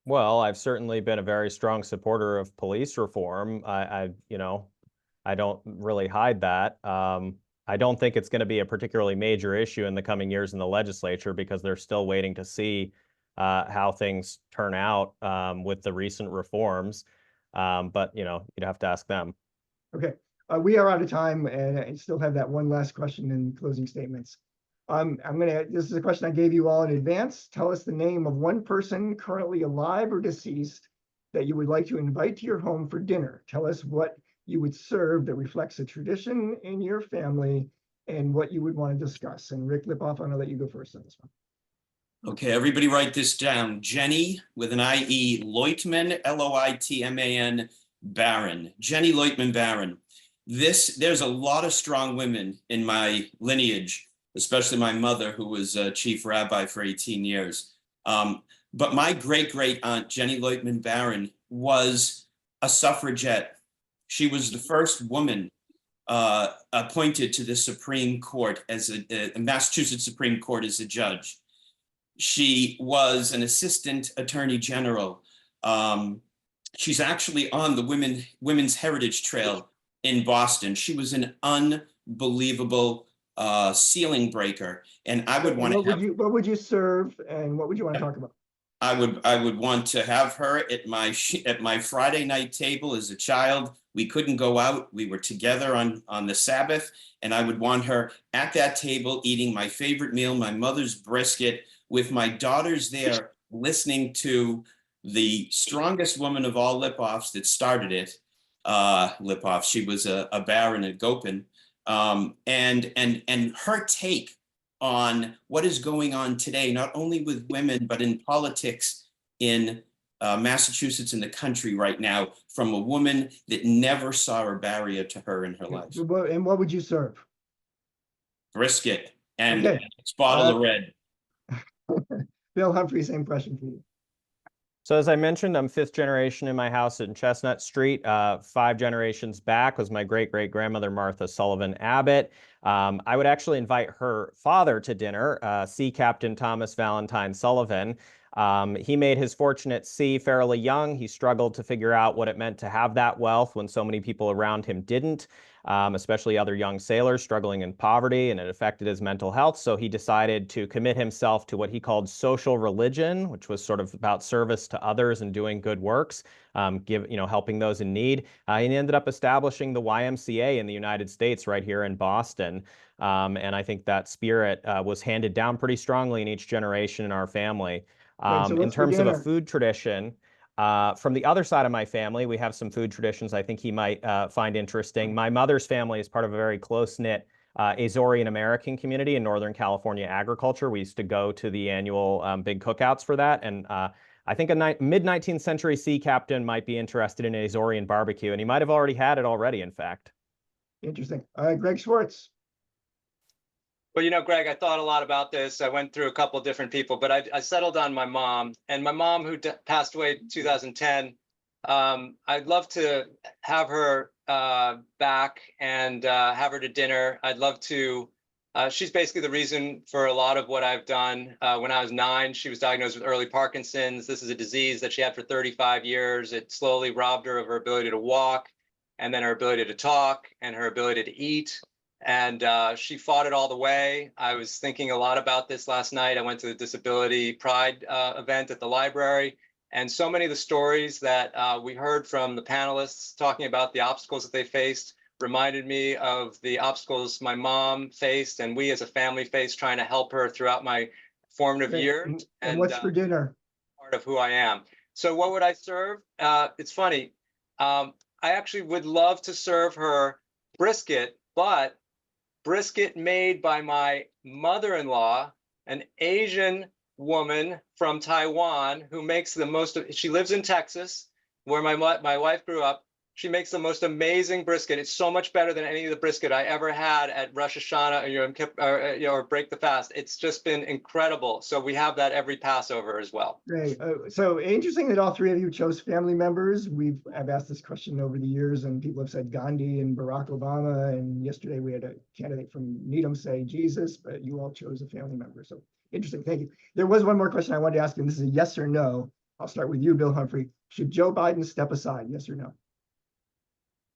Well, I've certainly been a very strong supporter of police reform. I don't really hide that. I don't think it's going to be a particularly major issue in the coming years in the legislature because they're still waiting to see how things turn out with the recent reforms. But, you'd have to ask them. Okay, we are out of time and I still have that one last question in closing statements. This is a question I gave you all in advance. Tell us the name of one person currently alive or deceased that you would like to invite to your home for dinner. Tell us what you would serve that reflects a tradition in your family and what you would want to discuss. And Rick Lipof, I'm going to let you go first on this one. Okay, everybody write this down. Jenny with an I-E, Loitman, L-O-I-T-M-A-N, Barron. Jenny Loitman Barron. There's a lot of strong women in my lineage, especially my mother, who was chief rabbi for 18 years. But my great-great aunt, Jenny Loitman Barron, was a suffragette. She was the first woman appointed to the Supreme Court as a Massachusetts Supreme Court as a judge. She was an assistant attorney general. She's actually on the Women's Heritage Trail in Boston. She was an unbelievable ceiling breaker, and I would want to. What would you serve, and what would you want to talk about? I would want to have her at my Friday night table as a child. We couldn't go out. We were together on the Sabbath, and I would want her at that table eating my favorite meal, my mother's brisket, with my daughters there listening to the strongest woman of all Lipofs that started it, Lipof. She was a baron at Gopin, and her take on what is going on today, not only with women, but in politics in Massachusetts and the country right now, from a woman that never saw a barrier to her in her life. And what would you serve? Brisket and Okay. a bottle of red. Bill Humphrey, same question for you. So as I mentioned, I'm 5th generation in my house in Chestnut Street. 5 generations back was my great-great-grandmother, Martha Sullivan Abbott. I would actually invite her father to dinner, Sea Captain Thomas Valentine Sullivan. He made his fortune at sea fairly young. He struggled to figure out what it meant to have that wealth when so many people around him didn't, especially other young sailors struggling in poverty, and it affected his mental health. So he decided to commit himself to what he called social religion, which was sort of about service to others and doing good works, helping those in need. He ended up establishing the YMCA in the United States right here in Boston. And I think that spirit was handed down pretty strongly in each generation in our family. So In what's for terms of a dinner? food tradition, from the other side of my family, we have some food traditions I think he might find interesting. My mother's family is part of a very close-knit Azorean American community in Northern California agriculture. We used to go to the annual big cookouts for that. And I think a mid-19th century sea captain might be interested in Azorean barbecue, and he might have already had it already, in fact. Interesting. Greg Schwartz. Well, Greg, I thought a lot about this. I went through a couple different people, but I settled on my mom. And my mom, who passed away in 2010, I'd love to have her back and have her to dinner. I'd love to. She's basically the reason for a lot of what I've done. When I was 9, she was diagnosed with early Parkinson's. This is a disease that she had for 35 years. It slowly robbed her of her ability to walk, and then her ability to talk, and her ability to eat. And she fought it all the way. I was thinking a lot about this last night. I went to the Disability Pride event at the library, and so many of the stories that we heard from the panelists talking about the obstacles that they faced reminded me of the obstacles my mom faced and we as a family faced trying to help her throughout my formative years. And what's for dinner? Part of who I am. So what would I serve? It's funny. I actually would love to serve her brisket, but brisket made by my mother-in-law, an Asian woman from Taiwan who makes the most of, she lives in Texas, where my wife grew up. She makes the most amazing brisket. It's so much better than any of the brisket I ever had at Rosh Hashanah or Break the Fast. It's just been incredible. So we have that every Passover as well. Great. So interesting that all three of you chose family members. I've asked this question over the years, and people have said Gandhi and Barack Obama. And yesterday we had a candidate from Needham say Jesus, but you all chose a family member. So interesting. Thank you. There was one more question I wanted to ask, and this is a yes or no. I'll start with you, Bill Humphrey. Should Joe Biden step aside? Yes or no?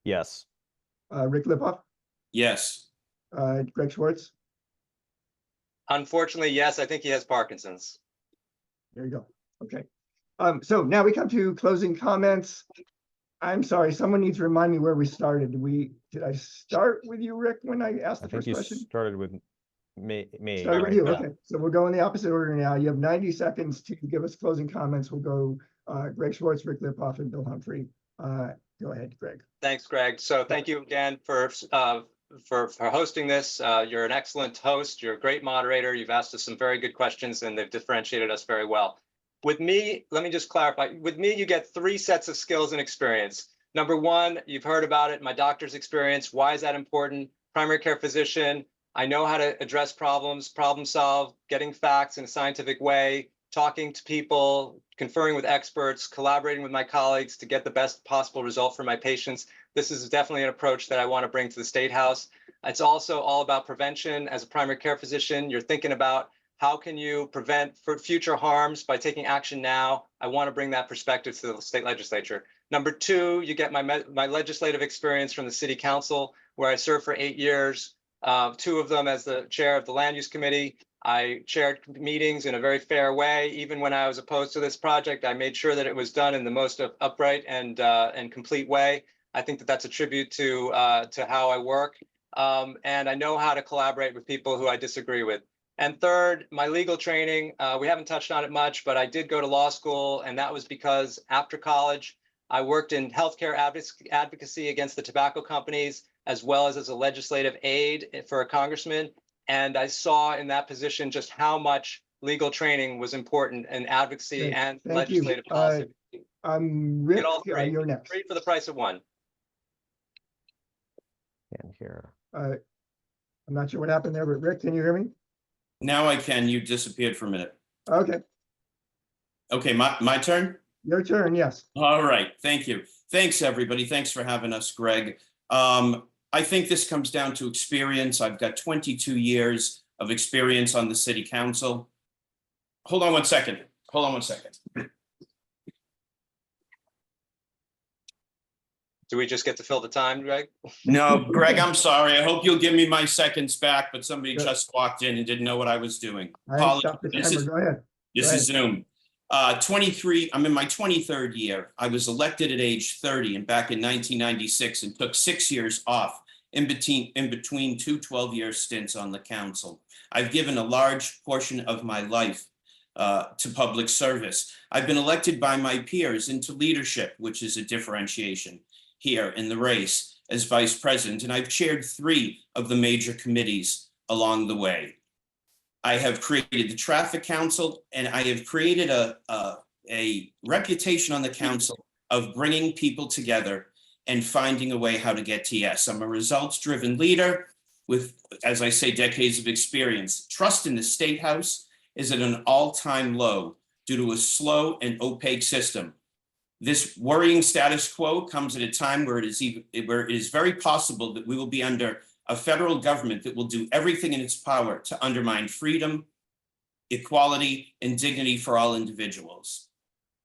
Yes. Rick Lipof? Yes. Greg Schwartz? Unfortunately, yes, I think he has Parkinson's. There you go. Okay. So now we come to closing comments. I'm sorry, someone needs to remind me where we started. Did I start with you, Rick, when I asked the first question? Started with me. Started with you, Yeah. okay. So we'll go in the opposite order now. You have 90 seconds to give us closing comments. We'll go Greg Schwartz, Rick Lipof, and Bill Humphrey. Go ahead, Greg. Thanks, Greg. So thank you again for hosting this. You're an excellent host. You're a great moderator. You've asked us some very good questions, and they've differentiated us very well. With me, let me just clarify. With me, you get 3 sets of skills and experience. Number 1, you've heard about it, my doctor's experience. Why is that important? Primary care physician. I know how to address problems, problem solve, getting facts in a scientific way, talking to people, conferring with experts, collaborating with my colleagues to get the best possible result for my patients. This is definitely an approach that I want to bring to the State House. It's also all about prevention. As a primary care physician, you're thinking about how can you prevent future harms by taking action now. I want to bring that perspective to the state legislature. Number 2, you get my legislative experience from the City Council, where I served for 8 years, 2 of them as the chair of the Land Use Committee. I chaired meetings in a very fair way. Even when I was opposed to this project, I made sure that it was done in the most upright and complete way. I think that that's a tribute to how I work. And I know how to collaborate with people who I disagree with. And third, my legal training, we haven't touched on it much, but I did go to law school. And that was because after college, I worked in healthcare advocacy against the tobacco companies, as well as a legislative aide for a congressman. And I saw in that position just how much legal training was important in advocacy and legislative policy. Rick, you're next. 3 for the price of 1. And here. I'm not sure what happened there, but Rick, can you hear me? Now I can. You disappeared for a minute. Okay. Okay, my turn? Your turn, yes. All right. Thank you. Thanks, everybody. Thanks for having us, Greg. I think this comes down to experience. I've got 22 years of experience on the city council. Hold on one second. hold on one second. Do we just get to fill the time, Greg? No, Greg, I'm sorry. I hope you'll give me my seconds back, but somebody Good. just walked in and didn't know what I was doing. I stopped the This timer. is- Go ahead. This Go is Zoom. 23, I'm in my 23rd year. I was elected at age 30 and back in 1996 and took 6 years off in between two 12-year stints on the council. I've given a large portion of my life to public service. I've been elected by my peers into leadership, which is a differentiation here in the race as vice president, and I've chaired 3 of the major committees along the way. I have created the traffic council, and I have created a reputation on the council of bringing people together and finding a way how to get to yes. I'm a results-driven leader with, as I say, decades of experience. Trust in the State House is at an all-time low due to a slow and opaque system. This worrying status quo comes at a time where it is very possible that we will be under a federal government that will do everything in its power to undermine freedom, equality, and dignity for all individuals.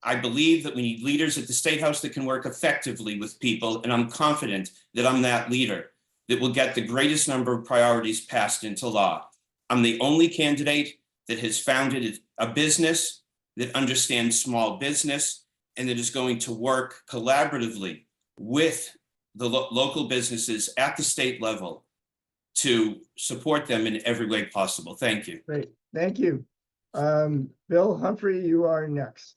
I believe that we need leaders at the State House that can work effectively with people, and I'm confident that I'm that leader that will get the greatest number of priorities passed into law. I'm the only candidate that has founded a business that understands small business and that is going to work collaboratively with the local businesses at the state level to support them in every way possible. Thank you. Great. Thank you. Bill Humphrey, you are next.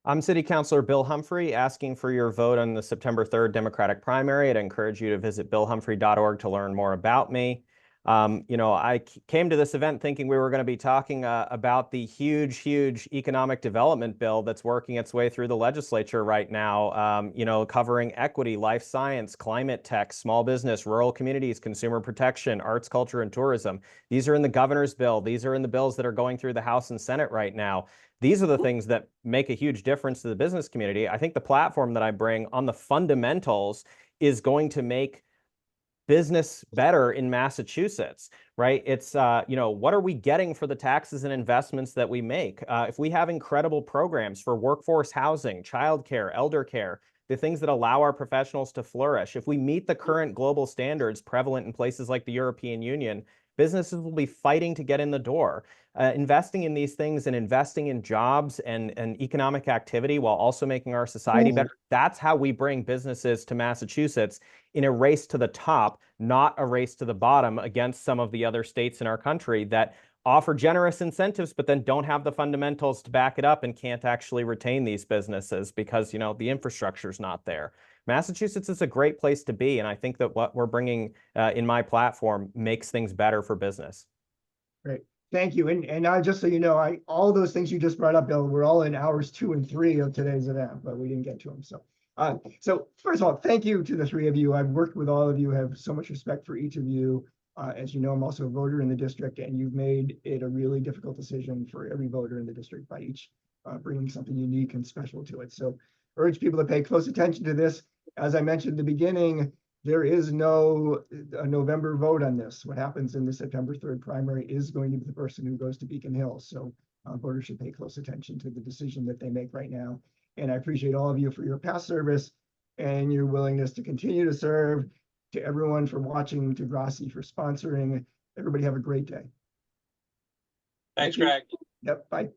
I'm City Councilor Bill Humphrey, asking for your vote on the September 3rd Democratic primary. I'd encourage you to visit billhumphrey.org to learn more about me. I came to this event thinking we were going to be talking about the huge economic development bill that's working its way through the legislature right now, covering equity, life science, climate tech, small business, rural communities, consumer protection, arts, culture, and tourism. These are in the governor's bill. These are in the bills that are going through the House and Senate right now. These are the things that make a huge difference to the business community. I think the platform that I bring on the fundamentals is going to make business better in Massachusetts, right? It's, what are we getting for the taxes and investments that we make? If we have incredible programs for workforce housing, childcare, elder care, the things that allow our professionals to flourish, if we meet the current global standards prevalent in places like the European Union, businesses will be fighting to get in the door. Investing in these things and investing in jobs and economic activity while also making our society better, that's how we bring businesses to Massachusetts in a race to the top, not a race to the bottom against some of the other states in our country that offer generous incentives, but then don't have the fundamentals to back it up and can't actually retain these businesses because, the infrastructure is not there. Massachusetts is a great place to be, and I think that what we're bringing in my platform makes things better for business. Great. Thank you. And just so you know, all those things you just brought up, Bill, were all in hours 2 and 3 of today's event, but we didn't get to them. So first of all, thank you to the 3 of you. I've worked with all of you, have so much respect for each of you. As you know, I'm also a voter in the district, and you've made it a really difficult decision for every voter in the district by each bringing something unique and special to it. So urge people to pay close attention to this. As I mentioned at the beginning, there is no November vote on this. What happens in the September 3rd primary is going to be the person who goes to Beacon Hill. So voters should pay close attention to the decision that they make right now. And I appreciate all of you for your past service and your willingness to continue to serve, to everyone for watching, to Grassi for sponsoring. Everybody have a great day. Thanks, Greg. Yep, bye.